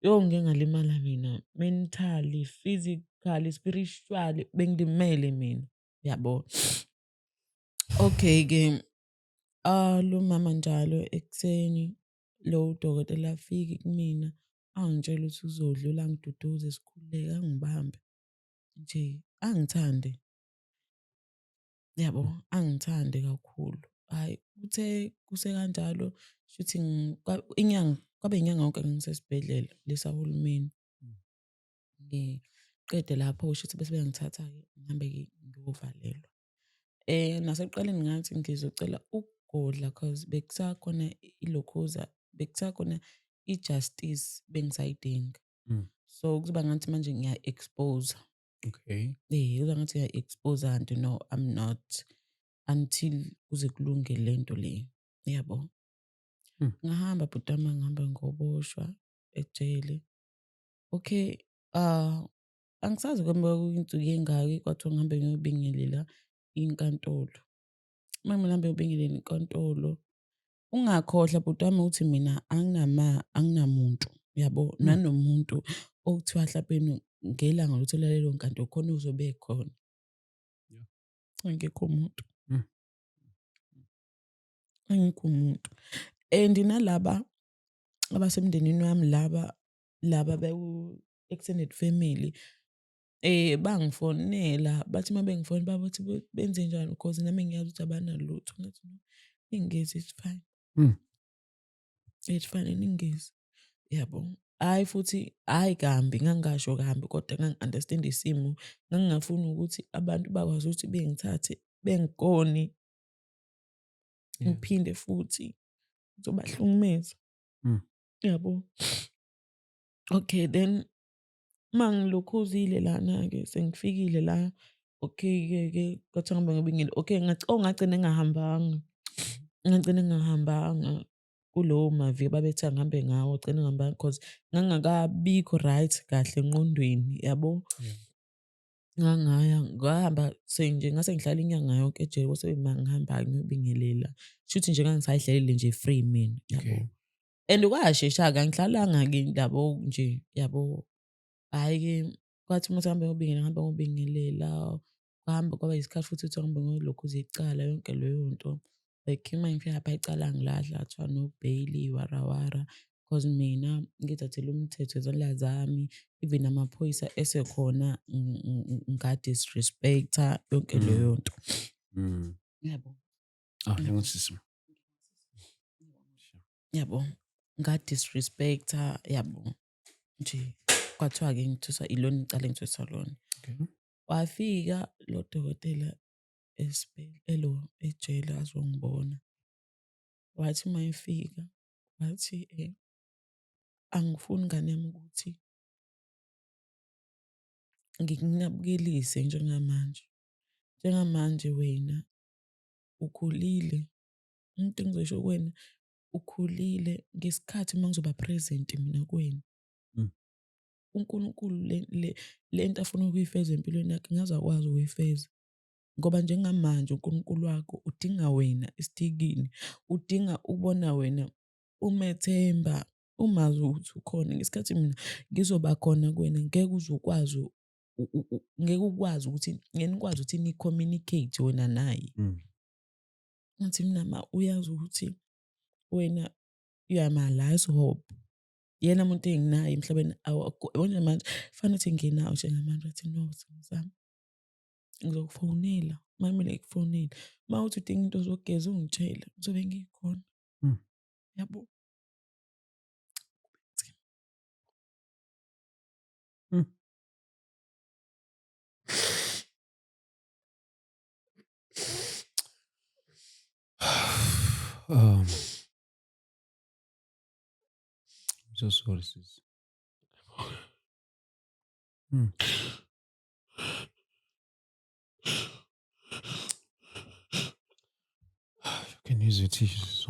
Ngike ngalimala mina mentally, physically, spiritually bengilimele mina yabo. Okay-ke lo mama njalo ekuseni lo dokotela afike kumina angitshela ukuthi uzodlula angiduduze sikhululeke angibambe nje angithande. Yabo angithande kakhulu. Hayi kuthe kusekanjalo shuthi kwabe inyanga yonke ngisesibhedlela lesahulumeni. Ngiqede lapho shuthi bese beyangithatha-ke ngihambe-ke ngiyovalelwa. Nasekuqaleni ngathi ngizocela ukugodla cause bekusakhona iLokhuza, bekusakhona i-justice bengisayidinga. So kuzoba ngathi manje ngiya-expose. Okay. Kuzoba ngathi ngiya-expose and no I'm not until kuze kulunge lento le. Yabo. Ngahamba bhuti wami ngihamba ngoboshwa ejele. Okay, angisazi kwamba kuyinsuku engaki kwathiwa ngihambe ngiyobingelela inkantolo. Uma ngihambe ngiyobingelela inkantolo, ungakhohlwa bhuti wami ukuthi mina anginamuntu yabo nanomuntu okuthiwa mhlawumbe ngelanga lothola lelo nkantolo khona uzobe khona. Angekho umuntu. Angekho umuntu. And nalaba abasemndenini wami laba beku extended family bangifonela bathi uma bengifonela bathi benze njani because nami ngiyazi ukuthi abanalutho ngathi no ingezi it's fine. It's fine ningezi yabo. Hayi futhi hayi kambi ngangisho kambi kodwa ngangi-understand isimo ngangingafuni ukuthi abantu bakwazi ukuthi bengithathe bengikoni ngiphinde futhi ngizobahlukumeza yabo. Okay then mangilokhuzile lana-ke sengifikile la okay-ke kwathiwa ngihambe ngobingini okay ngagcina ngingahambanga kulowo maviki babethi angihambe ngawo gcina ngihambanga because ngangakabikho right kahle engqondweni yabo. Ngahamba senje ngase ngihlala inyanga yonke ejele kwase mangihamba ngiyobingelela shuthi nje ngangisayihlalile nje free mina yabo. And kwashesha-ke angihlalanga-ke labo nje yabo. Hhayi-ke kwathi uma sihambe ngiyobingelela kwahamba kwaba yisikhathi futhi ukuthi ngihambe ngiyolokhuza icala yonke leyo nto. Like uma ngifika lapha icala ngilahla kuthiwa no bail warawara because mina ngithathele umthetho ezandla zami even amaphoyisa esekhona nga-disrespect-a yonke leyo nto. Yabo. Yabo nga-disrespect-a yabo nje kwathiwa-ke ngithuswa ilona icala engithuswa lona. Wafika lo dokotela ejele azongibona wathi uma efika wathi angifuni ngane yami ukuthi ngikunabukelise njengamanje wena ukhulile. Umuntu engizosho kuwena ukhulile ngesikhathi uma ngizoba present mina kuwena. uNkulunkulu le nto afuna ukuyifeza empilweni yakhe ngaze akwazi ukuyifeza ngoba njengamanje uNkulunkulu wakho udinga wena esitikini, udinga ukubona wena umethemba umazi ukuthi ukhona ngesikhathi mina ngizoba khona kuwena ngeke uzukwazi ngeke ukwazi ukuthi ngeke nikwazi ukuthi ni-communicate wena naye. Ngathi mina uyazi ukuthi wena you are my last hope. Yena muntu enginaye emhlabeni yabona manje fanele ukuthi nginawo njengamanje athi no Singizama ngizokufonela uma kumele ngikufonele uma uthi udinga into zokugeza ungitshele ngizobe ngikhona yabo. I'm so sorry sis. You can use your tissues.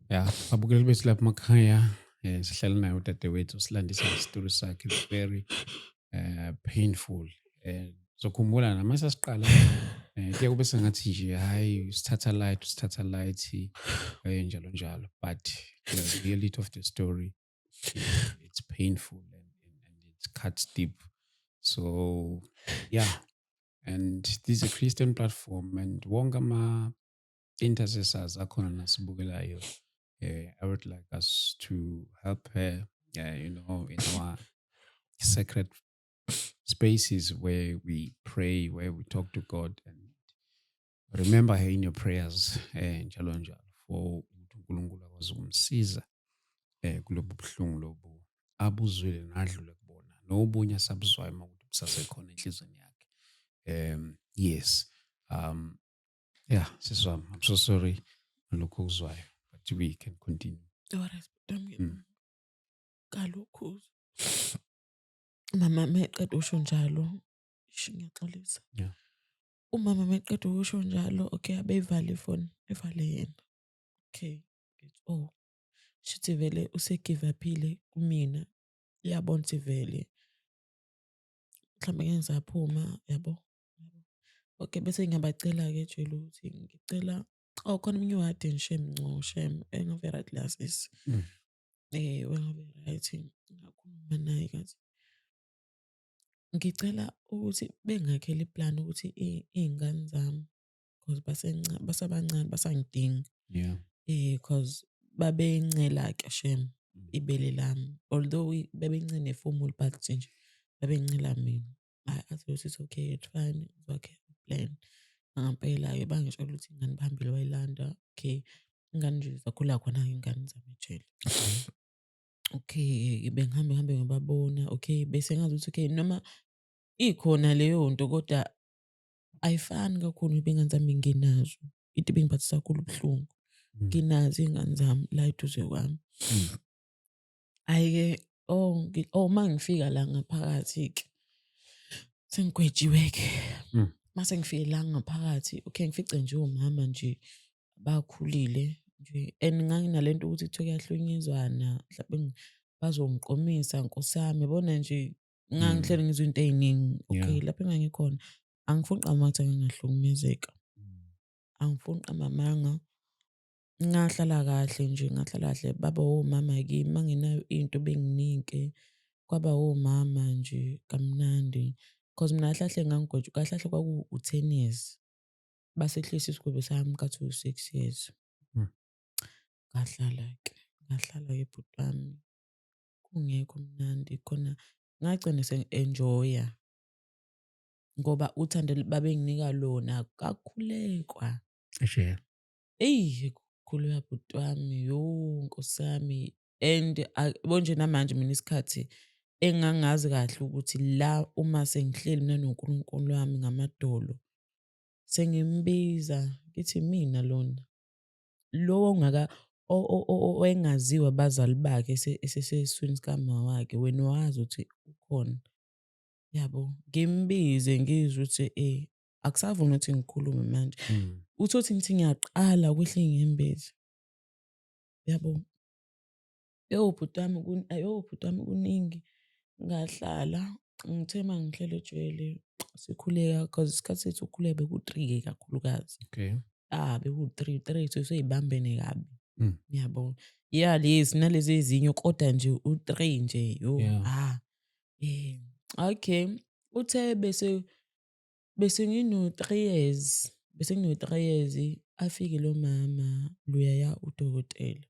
Yeah, abukeli bethi lapha emakhaya sihlala naye udadewethu silandisa isitori sakhe. It's very painful. Zokhumbula nama sasiqala kuye kube sengathi nje hayi usithatha light njalo njalo, but the reality of the story it's painful and it cuts deep. So yeah, and this is a Christian platform and wonke ama intercessors akhona nasibukelayo. I would like us to help her, in our sacred spaces where we pray, where we talk to God, and remember her in your prayers, njalo njalo, for uNkulunkulu akwazi ukumsiza kulobu buhlungu lobu abuzwile nadlule kubona nobunye asabuzwayo makuthi busasekhona enhlizweni yakhe. Yes. Yeah, siswami, I'm so sorry ngalokho okuzwayo, but we can continue. Kalokhu mama meqeda usho njalo ngiyaxolisa. Yeah. Umama meqeda usho njalo okay abeyivale ifoni evale yena. Okay. Oh. Shithi vele usegive uphile kumina. Iyabona ukuthi vele mhlawumbe ngeke ngisaphuma yabo. Okay bese ngiyabacela-ke ejele ukuthi ngicela khona omunye wade ngisheme shem engabe right la sis. Wengabe right ngakhuluma naye kathi ngicela ukuthi bengakhele iplan ukuthi iy'ngane zami because basabancane basangidinga. Yeah. Because babencela ke shem ibele lami. Although bebencane formula but nje bebencela mina. Athi usisi okay it's fine okay plan. Ngampela-ke bangitshela ukuthi ingane bahambile wayilanda. Okay ingane nje zakhula khona-ke ingane zamejele. Okay bengihambe ngibabona. Okay bese ngazi ukuthi okay noma ikhona leyo nto kodwa ayifani kakhulu iy'ngane zami nginazo. Into ebingiphathisa kakhulu ubuhlungu. Nginazo iy'ngane zami la eduze kwami. Hhayi-ke uma ngifika la ngaphakathi-ke sengigwetshiwe-ke. Mase ngifike la ngaphakathi okay ngifice nje omama nje bakhulile nje and nganginalento ukuthi kuthiwa kuyahlunyezwana mhlawumbe bazongiqomisa Nkosi yami yabona nje ngangihleli ngizwa into ey'ningi. Okay lapho engangikhona angifuni ukuqamba ukuthi ngangahlukumezeka. Angifuni ukuqamba amanga. Ngahlala kahle nje ngahlala kahle baba omama kimi mangenayo into benginike kwaba omama nje kamnandi because mina kahle kahle ngangigwetshwa kahle kahle kwaku-10 years basehlisa isigwebo sami kathi u-6 years. Ngahlala-ke bhuti wami kungekho mnandi khona ngagcina sengi-enjoya ngoba uthando babenginika lona kakhulekwa. Eyi khuleka bhuti wami Nkosi yami and yabo nje namanje mina isikhathi engangazi kahle ukuthi la uma sengihleli mina noNkulunkulu wami ngamadolo sengimbiza ngithi mina lona lo owengaziwa abazali bakhe esesesweni sikamama wakhe wena wazi ukuthi ukhona yabo ngimbize ngizwe ukuthi akusavumi ukuthi ngikhulume manje. Uthi ngithi ngiyaqala ukwehla iy'nyembezi yabo. Bhuti wami kuningi ngahlala ngithe uma ngihleli ejwayele sikhuleka cause isikhathi sethu ukukhuleka beku-3 kakhulukazi. Beku-3 sey'bambene kabi yabo. Lezi nalezi ezinye kodwa nje u-3 nje okay uthe bese ngino-3 years afike lo mama loyaya udokotela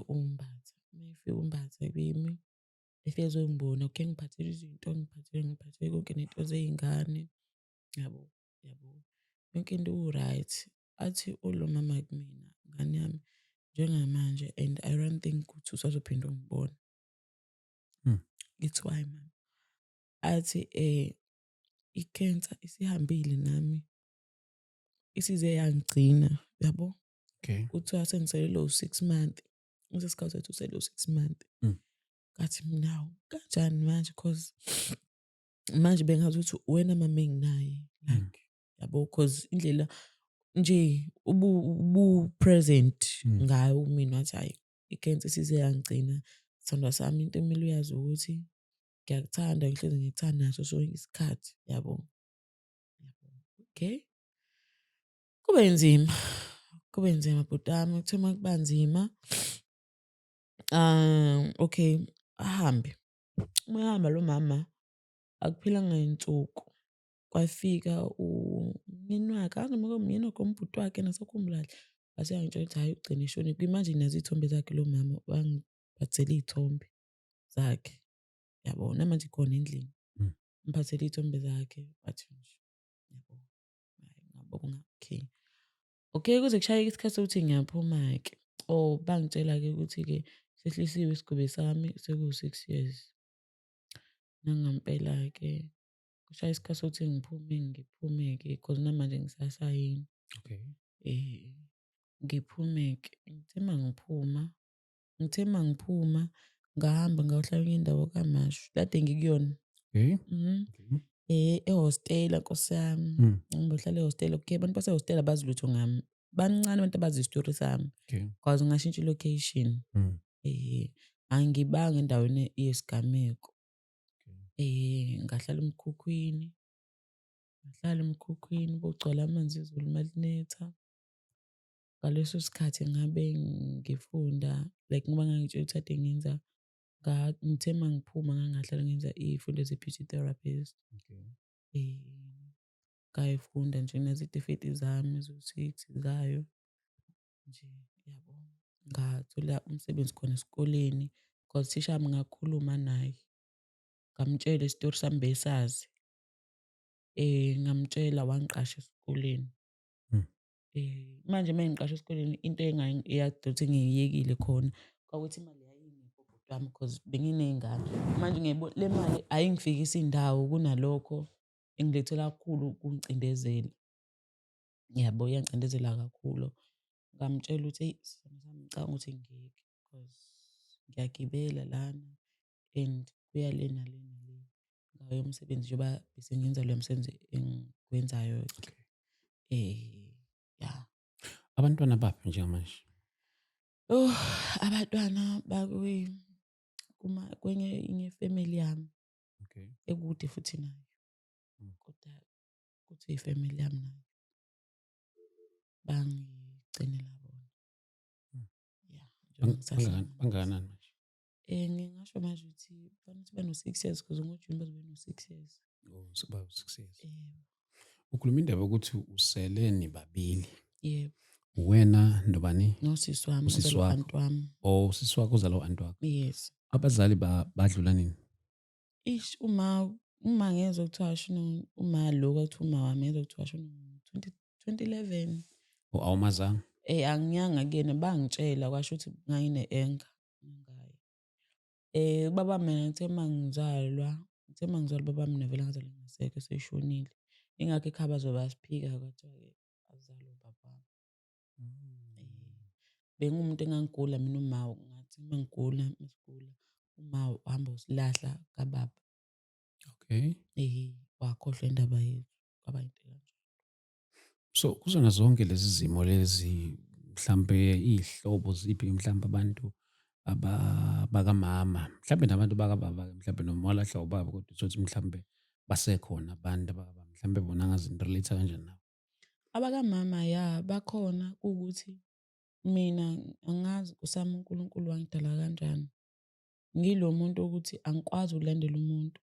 uMbatha. Mayefika uMbatha kimi efika ezongibona okay ngiphathele izinto ngiphathele konke ney'nto zey'ngane yabo. Yonke into iwu-right. Athi lo mama kumina ngane yami njengamanje and I don't think ukuthi usazophinde ungibone. Ngithi why mama? Athi i-cancer isihambile nami isize yangigcina yabo. Kuthiwa sengiselelwe u-6 months. Usesikhathi sethu usele u-6 months. Ngathi mina hawu kanjani manje cause manje bengazi ukuthi wena mama enginaye like yabo cause indlela nje ubu-present ngayo kumina wathi hhayi i-cancer isize yangigcina. Sithandwa sami into ekumele uyazi ukuthi ngiyakuthanda ngihlezi ngikuthanda ngaso sonke isikhathi yabo. Okay kube nzima bhuti wami kuthe uma kuba nzima okay ahambe. Uma ehamba lo mama akuphilanga iy'nsuku kwafika umyeni wakhe angazi noma umyeni wakhe umbhuti wakhe nasakhumbula kahle. Wase uyangitshela ukuthi hhayi ugcine eshonile. Imagine nazo iy'thombe zakhe lo mama wangiphathela iy'thombe zakhe yabo namanje khona endlini. Ngiphathele iy'thombe zakhe wathi nje yabo ngabonga okay kuze kushaye isikhathi sokuthi ngiyaphuma-ke. Bangitshela-ke ukuthi-ke sehlisiwe isigwebo sami seku-6 years. Nangampela-ke kushaye isikhathi sokuthi ngiphume-ke cause namanje ngisasayini. Ngiphume-ke ngithe uma ngiphuma ngahamba ngayohlala kwenye indawo kaMashu kade ngikuyona. Ehhostela Nkosi yami. Ngiyohlala ehhostela. Okay abantu basehhostela abazi lutho ngami. Bancane abantu abazi isitori sami. Cause ngashintsha i-location. Angibanga endaweni yesigameko. Ngahlala emkhukhwini kugcwala amanzi izulu uma linetha. Ngaleso sikhathi ngabe ngifunda like ngoba ngangitshela ukuthi kade ngenza ngithe uma ngiphuma ngangahlala ngenza iy'fundo ze-beauty therapist. Ngayifunda nje nezitifiketi zami zo-6 zayo nje yabo. ngathola umsebenzi khona esikoleni because thisha wami ngakhuluma naye, ngamtshela isitori sami besazi. Ngamtshela wangiqasha esikoleni. Mm. Manje mengiqashwa esikoleni into eyakade ukuthi ngiyiyekile khona kwakuthi imali yayingekho bhuti wami because benginey'ngane. Manje le mali ayingifikisi indawo kunalokho engilethela kakhulu kungicindezela. Yabo, iyangicindezela kakhulu. Ngamtshela ukuthi eyi sisi sami ngicabanga ukuthi ngiyeke because ngiyagibela lana and kuya le nale nale ngayo umsebenzi njengoba bese ngenza lo msebenzi engikwenzayo. Ya. Abantwana baphi njengamanje? Oh, abantwana kwenye inye ifamily yami Okay. ekude futhi nayo. Kodwa kuthi ifamily yami nayo bangigcinela bona. Yeah, Bangakanani manje? Ngingasho manje ukuthi kufanele bano-6 years because ngoJuni bazobe no-6 years. Oh, sebawu 6 years. Ukhuluma indaba yokuthi usele nibabili. Yebo. Uwena nobani? Nosisi wami, Usisi uzalwa wakho. u-aunt wami. Oh, usisi wakho uzala u-aunt wakho. Yes. Abazali badlula nini? Uma ngezwe kuthiwa washona, uma lo kwathiwa uma wami ngezwe kuthiwa washona 2011. Oh, awumazanga? Angiyanga kuyena, bangitshela kwasho ukuthi ngayine-anger ngaye. Ubaba mina ngithe mangizalwa ubaba mina vele ngazalwa engasekho eseshonile. Ingakho ekhaya bazobe basiphika kwathiwa-ke azalwe ubaba wami. Bengumuntu engangigula mina uma ngathi mangigula uma uhamba usilahla kababa. Okay. Wakhohlwa indaba yethu kwaba yinto kanjalo. So kuzona zonke lezi zimo lezi mhlambe ihlobo ziphi mhlambe abantu abakamama mhlambe nabantu bakababa mhlambe noma walahla ubaba kodwa uthi mhlambe basekhona abantu abakababa mhlambe bona angazinirelate kanjani nawe? Abakamama ya bakhona, ukuthi mina angazi usami uNkulunkulu wangidala kanjani. Ngilo muntu ukuthi angikwazi ukulandela umuntu.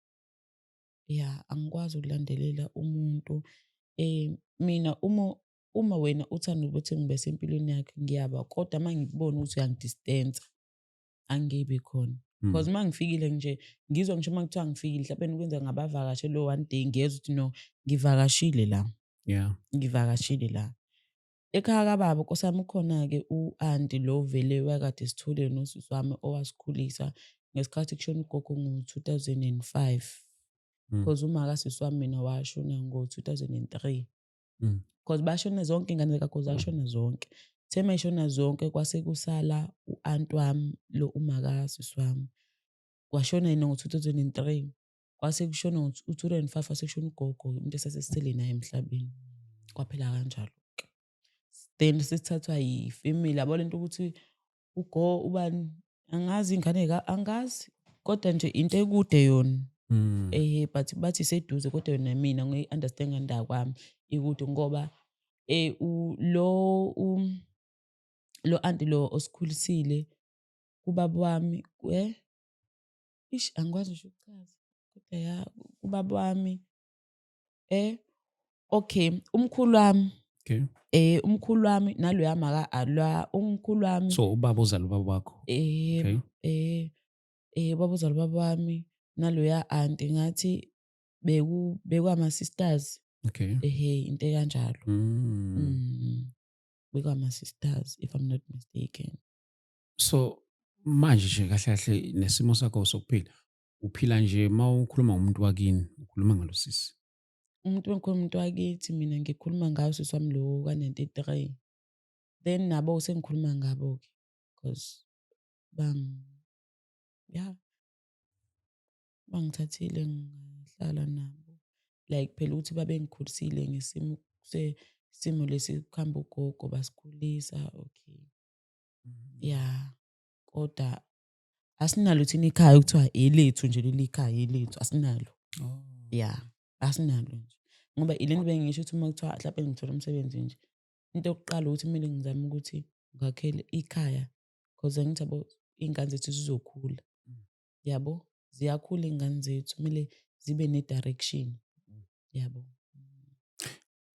Ya, angikwazi ukulandelela umuntu. Mina uma wena uthanda ukuthi ngibe sempilweni yakhe ngiyaba, kodwa uma ngikubona ukuthi uyangidistance angibi khona. Because uma ngifikile nje ngizwa ngisho uma kuthiwa ngifikile mhlawumbe ukwenza ngabavakashelo one day ngiyezwa ukuthi no, ngivakashile la. Yeah. Ngivakashile la. Ekhaya kababa nkosami ukhona-ke u-anti lo vele wakade sithole nosisi wami owasikhulisa ngesikhathi kushona ugogo ngo-2005. Because uma kasisi wami mina washona ngo-2003. Because bashona zonke iy'ngane zikakho zashona zonke. The may'shona zonke kwase kusala u-anti wami lo umakasisi wami. Washona yena ngo-2003. Kwase kushona ngo-2005 wase kushona ugogo umuntu esasesele naye emhlabeni. Kwaphela kanjalo. Then sesithathwa yifamily yabo lento ukuthi ubani angazi ingane angazi kodwa nje into ekude yona. But bathi seduze kodwa yona mina ngiyi-understand ngandaba kwami ikude ngoba lo anti lo osikhulisile ubaba wami angikwazi ngisho ukuchaza kodwa ya ubaba wami okay, umkhulu wami. Okay. Umkhulu wami naloya umkhulu wami. So ubaba uzala ubaba wakho? Okay. Ubaba uzala ubaba wami naloya anti ngathi bekama-sisters. Okay. Into kanjalo. Bekama-sisters if I'm not mistaken. So manje nje kahle kahle nesimo sakho sokuphila uphila nje mawukhuluma ngomuntu wakini ukhuluma ngalosisi. Umuntu wakithi mina ngikhuluma ngayo sisi wami lo ka-93. Then nabo sengikhuluma ngabo-ke because bangithathile ngahlala nabo. Like phela ukuthi babengikhulisile ngesimo lesi kuhamba ugogo basikhulisa. Okay. Ya, kodwa asinalo thina ikhaya kuthiwa elethu nje leli ikhaya elethu asinalo. Ya, asinalo nje. Ngoba ilento bengisho ukuthi uma kuthiwa mhlawumbe ngithola umsebenzi nje into yokuqala ukuthi kumele ngizame ukuthi ngakhele ikhaya because angithi yabo iy'ngane zethu zizokhula. Yabo, ziyakhula iy'ngane zethu kumele zibe ne-direction. Yabo.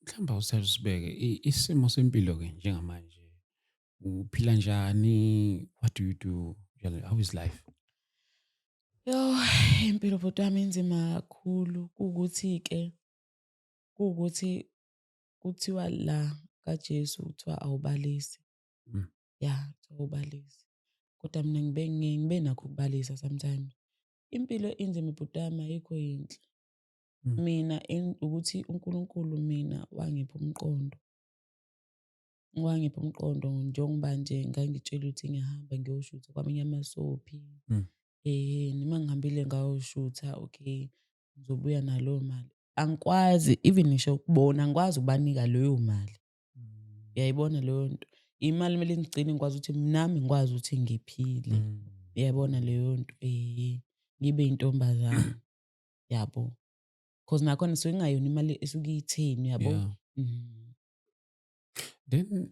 Mhlawumbe awusithathe usibeke isimo sempilo-ke njengamanje Uphila njani? What do you do? How is life? Yo, impilo bhuti wami inzima kakhulu. Kuwukuthi kuthiwa la kaJesu kuthiwa awubalisi. Mm. Ya, kuthiwa awubalisi. Kodwa mina ngibe nakho ukubalisa sometimes. Impilo inzima bhuti wami ayikho yinhle. Mina ukuthi uNkulunkulu mina wangipha umqondo. Wangipha umqondo njengoba nje ngangitshela ukuthi ngiyahamba ngiyoshutha kwamanye amasophi. Noma ngihambile ngayoshutha, okay, ngizobuya naleyo mali. Angikwazi even ngisho ukubona, angikwazi ukubanika leyo mali. Uyayibona leyo nto? Imali kumele ngigcine ngikwazi ukuthi nami ngikwazi ukuthi ngiphile. Uyayibona leyo nto? Ngibe intombazane. Yabo. Because nakhona suke ngayona imali esuke iyitheni, yabo? Yeah. Then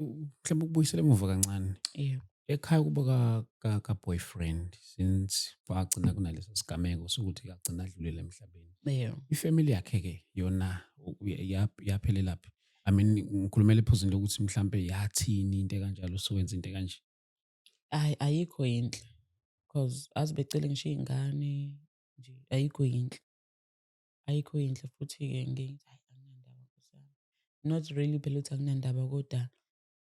mhlawumbe ukubuyisela emuva kancane. Yeah. Ekhaya kuba ka-boyfriend since kwagcina kunaleso sigameko sokuthi agcina adlulele emhlabeni. Yeah. Ifamily yakhe-ke yona yaphelelaphi? I mean, ngikhulumela ephuzini lokuthi mhlampe yathini into ekanjalo sokwenza into ekanje? Ayikho yinhle. Because azi becele ngisho iy'ngane nje ayikho yinhle. Ayikho yinhle futhi-ke ngithi hayi anginandaba kusami. Not really phela ukuthi anginandaba kodwa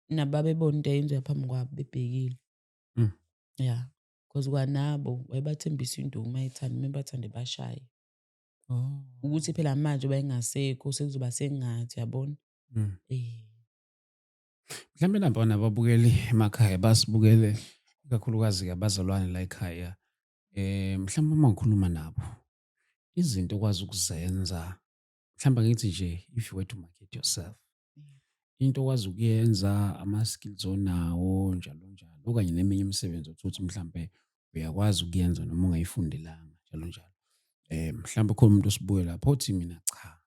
nababebona into eyenziwa phambi kwabo bebhekile. Yeah. Because kwanabo wayebathembisa induku mayithanda mebathande bashaye. Ukuthi phela manje bayengasekho sekuzoba sengathi, yabona? Mhlambe nabona ababukeli emakhaya basibukele ikakhulukazi abazalwane la ekhaya. Mhlawumbe uma ngikhuluma nabo izinto okwazi ukuzenza, mhlawumbe ngithi nje if you were to market yourself, into okwazi ukuyenza, ama-skills onawo njalo njalo, okanye neminye imisebenzi othuthi mhlambe uyakwazi ukuyenza noma ungayifundelanga njalo njalo. Mhlawumbe khona umuntu osibuye lapho othi mina cha,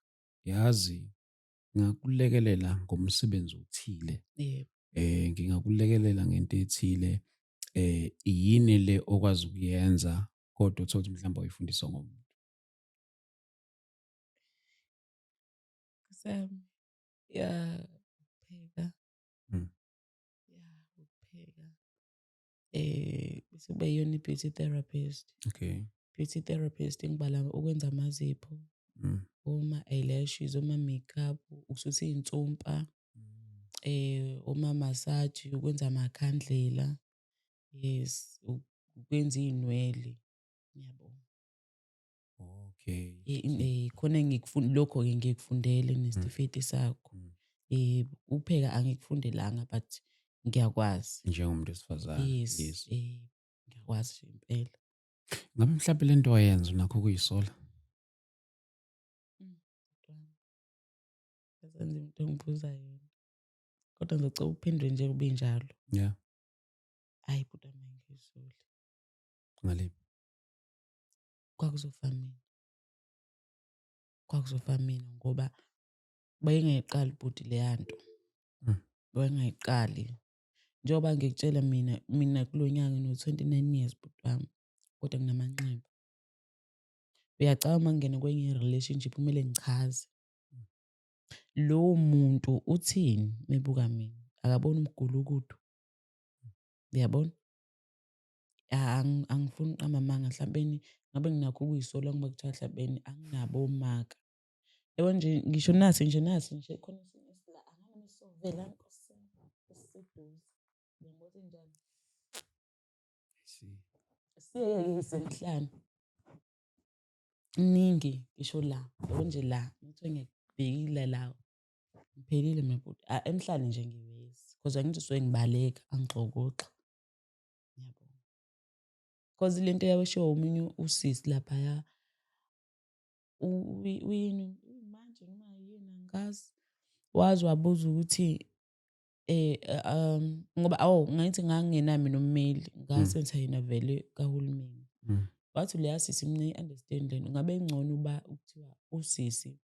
yazi ngingakulekelela ngomsebenzi othile. Ngingakulekelela ngento ethile. Yini le okwazi ukuyenza kodwa uthothi mhlawumbe uyifundiswa ngomuntu? Yeah, ukupheka. Ukupheka. Bese kube yiyona i-beauty therapist. Okay. Beauty therapist ngibala ukwenza amazipho, oma-eyelashes, oma-makeup, ukususa iy'nsumpa, oma-massage, ukwenza amakhandlela, yes, ukwenza iy'nwele, yabo. Okay. Khona lokho-ke ngikufundele nesitifiketi sakho. Ukupheka angikufundelanga but ngiyakwazi. Njengomuntu wesifazane. Yes. Ngiyakwazi impela. Ngabe mhlawumbe le nto wayenza nakho kuyisola? Yazenza into engibuza yona. Kodwa ngizocela uphendule nje kube njalo. Yeah. Hayi kodwa mina ngiyisoli. Ngaliphi? Kwakuzofa mina ngoba bayengayiqali bhuti leya nto. Bayengayiqali. Njengoba ngikutshela mina kulo nyaka ngino-29 years bhuti wami, kodwa nginamanxeba. Uyacabanga uma ngingena kwenye relationship kumele ngichaze. Lowo muntu uthini mebuka mina? Akabona umgulukudu. Uyabona? Angifuni ukuqamba amanga mhlawumbe ngabe nginakho ukuyisola ngoba kuthiwa mhlawumbe anginabo omaka. Yabo nje ngisho nasi nje khona esinye esila angane sovela Nkosi esiseduze. Ngiyabona njani? Siyeke senhlanu. Iningi ngisho la, yabo nje la, ngithiwe ngiyakubhekile la. Ngiphelile mina bhuti. Emhlane nje ngiwezi. Because angithi suke ngibaleka, angixokoxa. Yabo. Because le nto yabashiwo omunye usisi laphaya. Uyini manje noma yini angikazi. Wazi wabuza ukuthi ngoba ngathi ngangingenami nommeli, ngasenza yena vele kahulumeni. Wathi leya sisi mina i-understand lento ngabe ngcono uba ukuthiwa usisi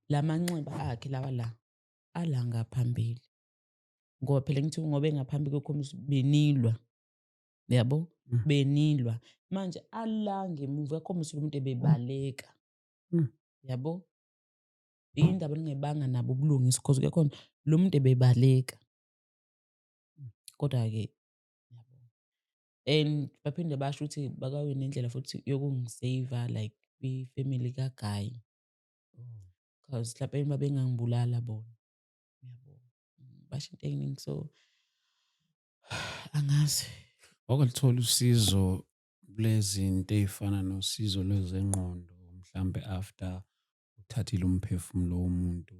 lamanxeba akhe lawa la ala ngaphambili. Ngoba phela ngithi ngoba engaphambili kokhombisa benilwa. Yabo? Benilwa. Manje ala ngemuva yakhombisa umuntu ebebaleka. Yabo? Yindaba ningayibanga nabo ubulungisa because kuyakhona lo muntu ebebaleka. Kodwa-ke yabo, and baphinde basho ukuthi bakawe nendlela futhi yokungiseva like kwi-family kaGayi. Cause mhlawumbe babengangibulala bona, yabo. Basho into ey'ningi so angazi. Wakwalithola usizo kulezinto ey'fana nosizo lwezengqondo mhlambe after uthathile umphefumulo womuntu,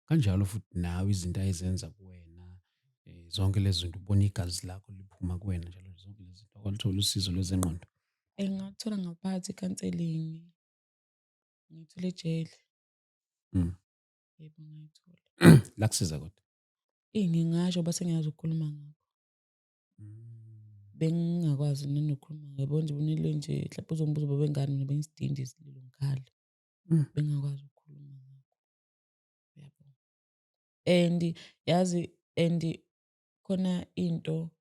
kanjalo futhi nawe izinto ayizenza kuwena, zonke lezi zinto ubona igazi lakho liphuma kuwena njalo zonke lezi zinto, wakwalithola usizo lwezengqondo? Ngathola ngaphakathi i-counselling, ngiyithole ejele. Yebo, ngayithola. Lakusiza kodwa? Ngingasho base ngiyazi ukukhuluma ngakho. Bengingakwazi nanokukhuluma ngakho, yabo nje ubonile nje mhlawumbe uzongibuza uba bengani mina bengisidinda isililo ngikhale. Bengingakwazi ukukhuluma ngakho, yabo. And yazi khona into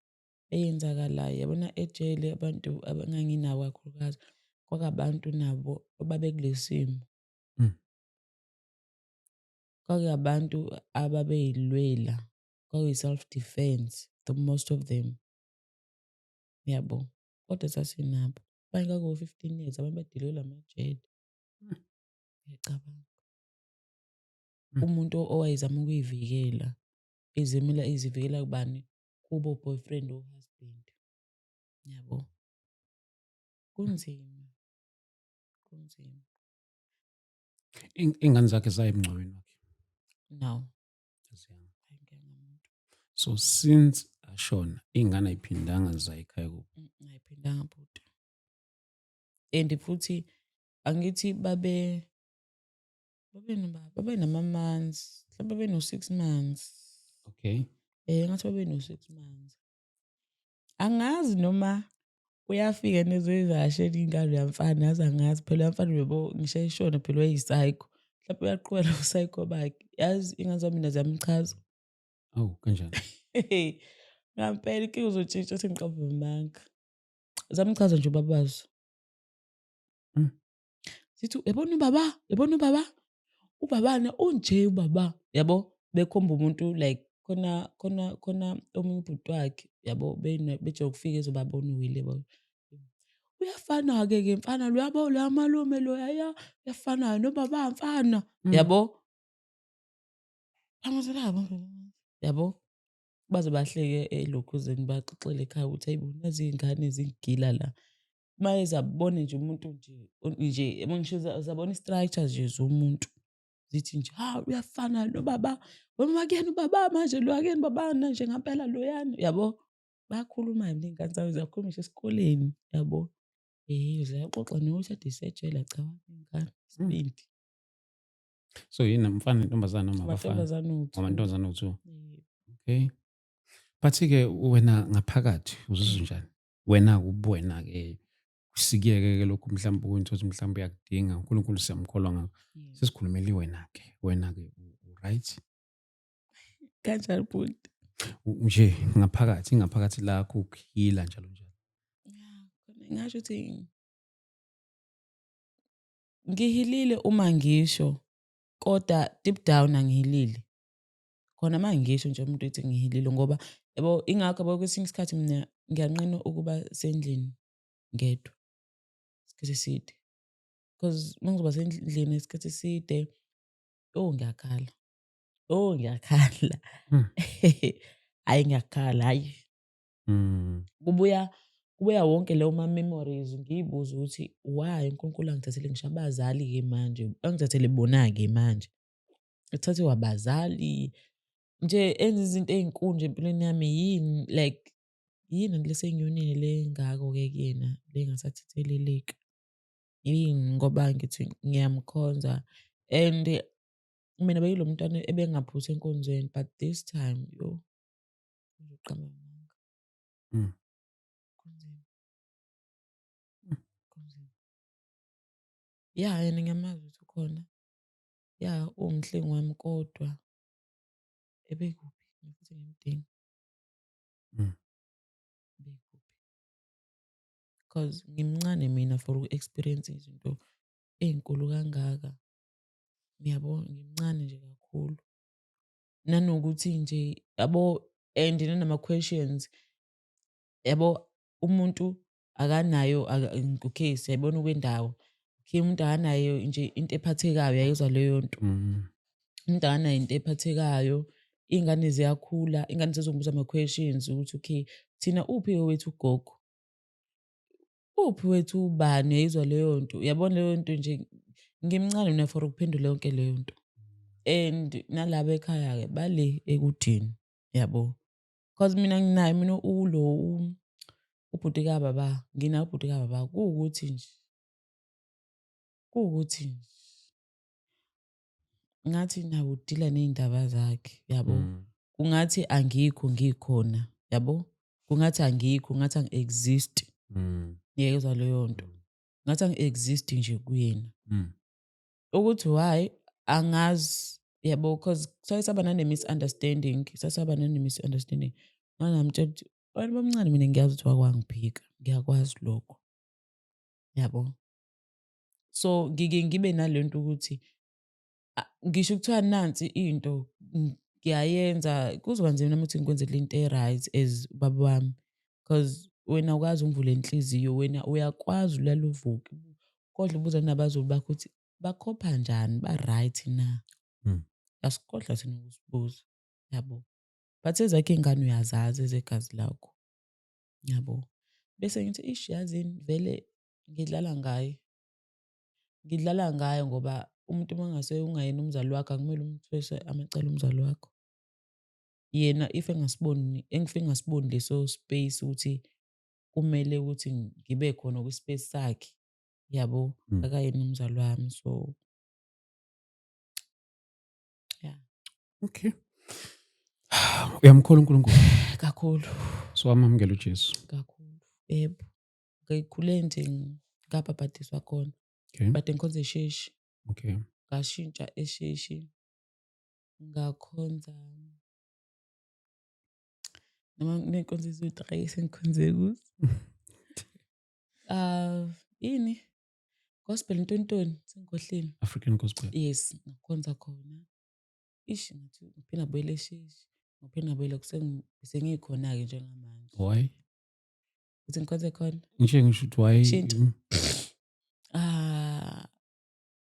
eyenzakalayo, yabona ejele abantu abanganginabo kakhulukazi kwakabantu nabo ababekule simo. Kwakuyabantu ababey'lwela, kwakuyi-self defense, the most of them, yabo. Kodwa sasinabo abanye kwakuwu-15 years abanye badilelwe amajele. Ngiyacabanga umuntu owayezama ukuy'vikela ezivikela kubani? Kubo boyfriend o-husband, yabo. Kunzima. Iy'ngane zakhe zaya emngcwabeni wakhe? No. So since ashona iy'ngane ay'phindanga zaya ekhaya kubo? Ay'phindanga bhuti. And futhi angithi babe nama-months, mhlawumbe beno-6 months. Okay. Ngathi babeno-6 months. Angazi noma uyafika nezoyizashela iy'ngane uyamfana, yazi angazi phela uyamfana yabo ngisho eshona phela wayeyisayikho. Mhlawumbe uyaqhubeka usayikho bakhe. Yazi iy'ngane zami mina ziyamchaza. Awu, kanjani? Ngampela inkinga uzontshintsha sengiqamba amanga. Zamchaza nje ubaba wazo. Sithi yabona ubaba, ubabana unje ubaba, yabo. Bekhomba umuntu like khona omunye ubhuti wakhe, yabo, beje ukufika ezobabona uWilly, yabo. Uyafana-ke mfana lo, yabo loya malume loya uyafana nobaba mfana, yabo. Yabo. Baze bahleke elokhuzeni baxoxele ekhaya ukuthi hayibo nazi iy'ngane zigila la. Maye zabona nje umuntu nje yabo ngisho zabona i-structure nje zomuntu. Zithi nje, uyafana nobaba, noma kuyena ubaba manje loya kuyena ubaba nje ngampela loyana, yabo. Bayakhuluma-ke mina iy'ngane zami ziyakhuluma ngisho esikoleni, yabo. Ziyaxoxa nokuthi kade zisejele cha iy'ngane isibindi. So yini umfana nentombazane noma abafana? Amantombazane u-2. Okay. But-ke wena ngaphakathi uzizwa njani? Wena-ke ubuwena-ke sikiyeke-ke lokhu mhlawumbe ukuthi mhlawumbe uyakudinga, uNkulunkulu siyamkholwa ngakho. Sesikhulumela wena-ke, wena-ke u-right? Kanjani bhuti? Nje ngaphakathi lakho ukuhila njalo njalo. Khona ngingasho ukuthi ngihilile uma ngisho, kodwa deep down angihilile. Khona uma ngisho nje umuntu ethi ngihilile ngoba yabo ingakho yabo kwesinye isikhathi mina ngiyanqena ukuba sendlini ngedwa isikhathi eside. Because uma ngizoba sendlini isikhathi eside, ngiyakhala. Ngiyakhala. Hhayi ngiyakhala, hhayi. Kubuya wonke lawo ma-memories ngiy'buze ukuthi why uNkulunkulu angithathele ngisho abazali-ke manje, angithathele bona-ke manje. Ethathiwe abazali nje enza izinto ey'nkulu nje empilweni yami yini, like yini le sengiyonile le engako-ke kuyena le engasathetheleleki. Yini ngoba ngithi ngiyamkhonza and mina beyilo mntwana ebengaphuthi enkonzweni but this time ngizoqamba amanga. Kunzima. Kunzima. Yena ngiyamazi ukuthi ukhona. Uwumhlengi wami kodwa ebekuphi futhi ngimdinga. Ebekuphi. Because ngimncane mina for uku-experience izinto ey'nkulu kangaka. Ngiyabona ngimncane nje kakhulu. Nanokuthi nje yabo and nanama-questions yabo umuntu akanayo okay siyayibona ukwendawo okay umuntu akanayo nje into ephathekayo yayizwa leyo nto umuntu akanayo into ephathekayo iy'ngane ziyakhula iy'ngane zizobuza ama-questions ukuthi okay thina uphi wethu ugogo uphi wethu ubani yayizwa leyo nto uyabona leyo nto nje ngimncane mina for ukuphendula yonke leyo nto and nalabo ekhaya-ke bale ekudeni yabo because mina ulo ubhuti kababa nginawo ubhuti kababa kuwukuthi nje ngathi nawo udila ney'ndaba zakhe yabo kungathi angikho ngikhona yabo kungathi angikho ngathi angi-exist ngiyezwa leyo nto ngathi angi-exist nje kuyena ukuthi why angazi yabo because sasaba nane-misunderstanding nganamtshela ukuthi abantu bamncane mina ngiyazi ukuthi wakwangiphika ngiyakwazi lokho yabo so ngike ngibe nale nto ukuthi ngisho kuthiwa nansi into ngiyayenza kuzoba nzima nami ukuthi ngikwenzele into e-right as ubaba wami because wena ukwazi ungivule inhliziyo wena uyakwazi ulala uvuke kodwa ubuza nabazulu bakho ukuthi bakhopha njani ba-right na asikhohlwa thina ukusibuza yabo but ezakhe iy'ngane uyazazi ezegazi lakho yabo bese ngithi ish yazini vele ngidlala ngayo ngoba umuntu mangase ungayena umzali wakho akumele umthwese amacala umzali wakho yena if engifike ngasiboni leso space ukuthi kumele ukuthi ngibe khona kwi-space sakhe yabo akayena umzali wami so yeah okay uyamkholwa uNkulunkulu kakhulu so wamamukela uJesu kakhulu yebo ngikhule nje ngabhabhadiswa khona okay but ngikhonza esheshi okay ngashintsha esheshi ngakhonza noma nenkonzo eziwu-3 sengikhonze kuzo yini gospel ntontoni sengikhohleni African gospel yes ngakhonza khona ish ngathi ngiphinda ngibuyele esheshi ngiphinda ngibuyele sengikhona-ke njengamanje why ukuthi ngikhonze khona ngisho ukuthi why shintsha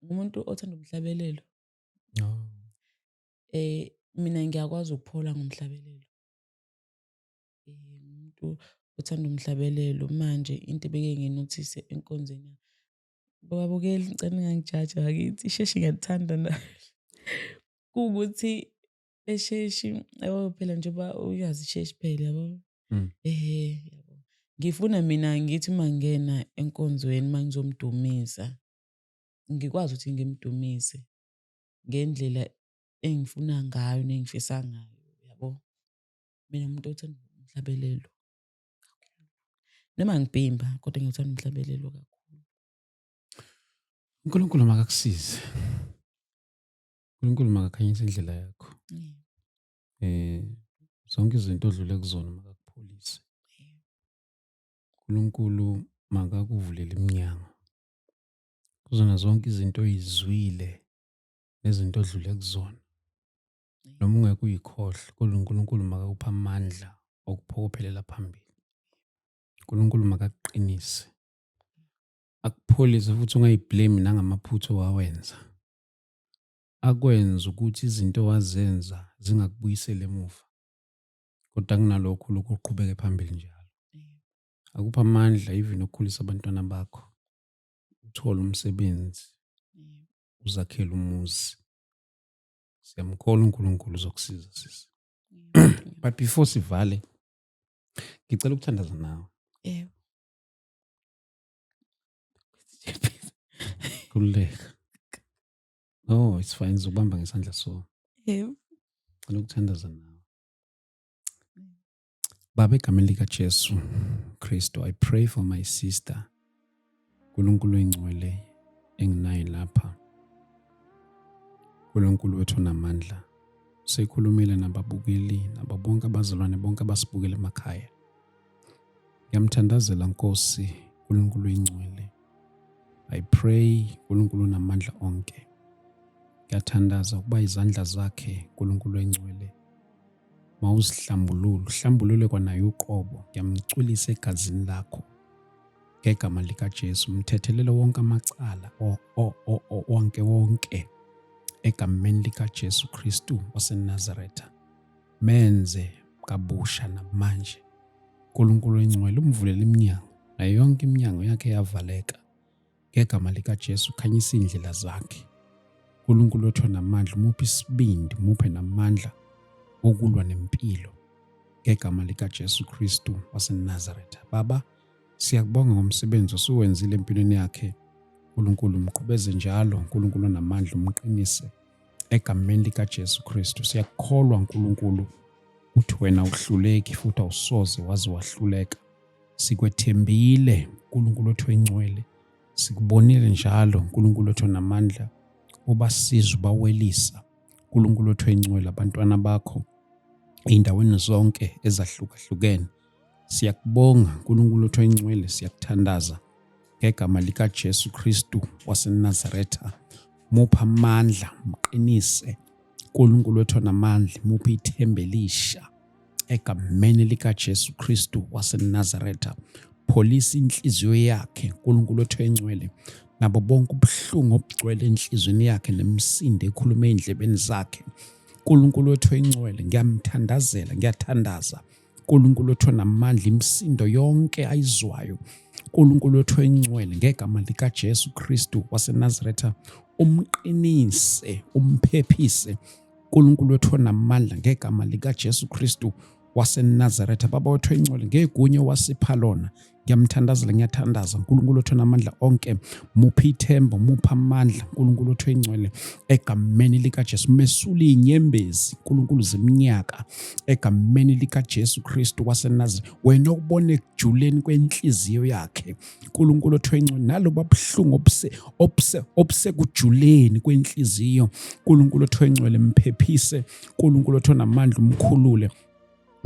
ngumuntu othanda umhlabelelo mina ngiyakwazi ukuphola ngomhlabelelo umuntu othanda umhlabelelo manje into ebeke nginothise enkonzweni babukeli ngicela ningangijaji bakithi isheshi ngiyalithanda na kuwukuthi esheshi yabo phela njengoba uyazi isheshi phela yabo yabo ngifuna mina ngithi mangena enkonzweni mangizomdumisa ngikwazi ukuthi ngimdumise ngendlela engifuna ngayo nengifisa ngayo yabo mina umuntu othanda umhlabelelo noma ngibhimba kodwa ngiyuthanda umhlabelelo kakhulu uNkulunkulu makakusize uNkulunkulu makakhanyise indlela yakho zonke izinto odlule kuzona makakupholise uNkulunkulu makakuvulele iminyango kuzona zonke izinto oyizwile nezinto odlule kuzona noma ungeke uyikhohle kodwa uNkulunkulu makakupha amandla okuphokophelela phambili uNkulunkulu makakuqinise akupholise futhi ungayiblame nangamaphutha owawenza akwenza ukuthi izinto wazenza zingakubuyisela emuva kodwa kunalokho lokhu uqhubeke phambili njalo akupha amandla even ukukhulisa abantwana bakho uthole umsebenzi uzakhele umuzi siyamkholwa uNkulunkulu uzokusiza sisi but before sivale ngicela ukuthandaza nawe yebo khululeka oh it's fine uzobamba ngesandla so yebo ngicela ukuthandaza nawe Baba egameni likaJesu Kristu I pray for my sister uNkulunkulu engcwele enginayo lapha uNkulunkulu wethu namandla sekhulumile nababukeli nababonke abazalwane bonke abasibukela emakhaya ngiyamthandazela Nkosi uNkulunkulu engcwele I pray uNkulunkulu namandla onke ngiyathandaza ukuba izandla zakhe uNkulunkulu engcwele mawuzihlambulule, uhlambulule kwanaye uqobo, ngiyamgculisa egazini lakho ngegama likaJesu. Mthethelele wonke amacala wonke egameni likaJesu Kristu waseNazaretha. Menze kabusha namanje. Nkulunkulu oyingcwele, umvulele iminyango, nayo yonke iminyango yakhe yavaleka ngegama likaJesu. Khanyisa indlela zakhe. Nkulunkulu otho namandla, muphe isibindi, muphe namandla okulwa nempilo ngegama likaJesu Kristu waseNazaretha. Baba, siyakubonga ngomsebenzi osuwenzile empilweni yakhe. Nkulunkulu mqhubeze njalo, Nkulunkulu onamandla, umqinise egameni likaJesu Kristu. Siyakholwa Nkulunkulu uthi wena uhluleki futhi awusoze waze wahluleka. Sikwethembile Nkulunkulu otho ingcwele, sikubonile njalo Nkulunkulu otho namandla ubasiza ubawelisa. Nkulunkulu otho ingcwele, abantwana bakho ey'ndaweni zonke ezahlukahlukene, siyakubonga Nkulunkulu otho ingcwele, siyakuthandaza ngegama likaJesu Kristu waseNazaretha. Mupha amandla, mqinise Nkulunkulu otho namandla, muphe ithemba elisha egameni likaJesu Kristu waseNazaretha. Pholisa inhliziyo yakhe Nkulunkulu otho ingcwele, nabo bonke ubuhlungu obugcwele enhliziyweni yakhe nemisindo ekhuluma ey'ndlebeni zakhe. Nkulunkulu otho ingcwele, ngiyamthandazela, ngiyathandaza Nkulunkulu otho namandla, imisindo yonke ayizwayo Nkulunkulu otho ingcwele, ngegama likaJesu Kristu waseNazaretha, umqinise, umphephise Nkulunkulu otho namandla, ngegama likaJesu Kristu waseNazaretha. Baba otho ingcwele, ngegunya wasipha lona, ngiyamthandazela, ngiyathandaza Nkulunkulu otho namandla onke, muphe ithemba, muphe amandla Nkulunkulu otho ingcwele, egameni likaJesu. Mesula iy'nyembezi Nkulunkulu zeminyaka egameni likaJesu Kristu waseNazaretha. Wena ukubona ekujuleni kwenhliziyo yakhe Nkulunkulu otho ingcwele, naloba buhlungu obusekujuleni kwenhliziyo Nkulunkulu otho ingcwele, mphephise Nkulunkulu otho namandla, umkhulule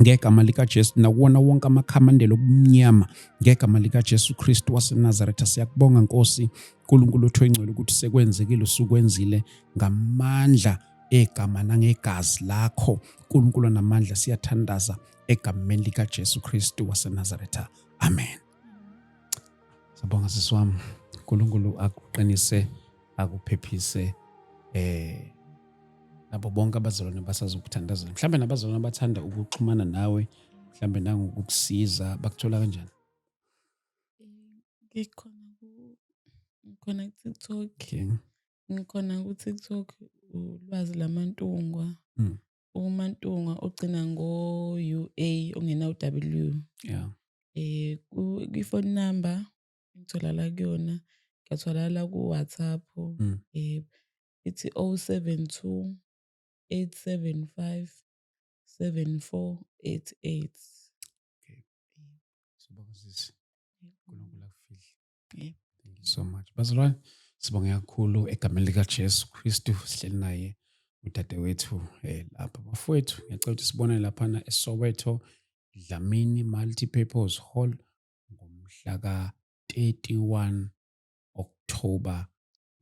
ngegama likaJesu, nakuwona wonke amakhamandela obumnyama ngegama likaJesu Kristu waseNazaretha. Siyakubonga Nkosi Nkulunkulu otho ingcwele ukuthi sekwenzekile, usukwenzile ngamandla egama nangegazi lakho Nkulunkulu namandla. Siyathandaza egameni likaJesu Kristu waseNazaretha. Amen. Sabonga sisi wami, Nkulunkulu akuqinise, akuphephise nabo bonke abazalwane basazokuthandazela. Mhlawumbe nabazalwane abathanda ukuxhumana nawe, mhlawumbe nangokukusiza, bakuthola kanjani? Ngikhona ku-TikTok. Okay. Ngikhona ku-TikTok, ulwazi lamantungwa. Umantungwa ogcina ngo-UA ongena u-W. Yeah. Kwifoni number ngitholakala kuyona, ngiyatholakala ku-WhatsApp. Ithi 072 875 7488. Okay. Sibonga sisi. Nkulunkulu akufihle. Thank you so much. Bazalwane, sibonga kakhulu egameni likaJesu Kristu, sihleli naye udadewethu lapha. Bafowethu, ngiyacela ukuthi sibonane laphana eSoweto Dlamini Multipurpose Hall ngomhla ka-31 October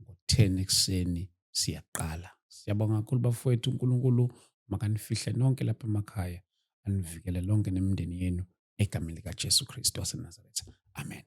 ngo-10 ekuseni siyaqala. Siyabonga kakhulu bafowethu, uNkulunkulu makanifihle nonke lapha emakhaya, anivikele lonke nemindeni yenu egameni likaJesu Kristu waseNazaretha. Amen.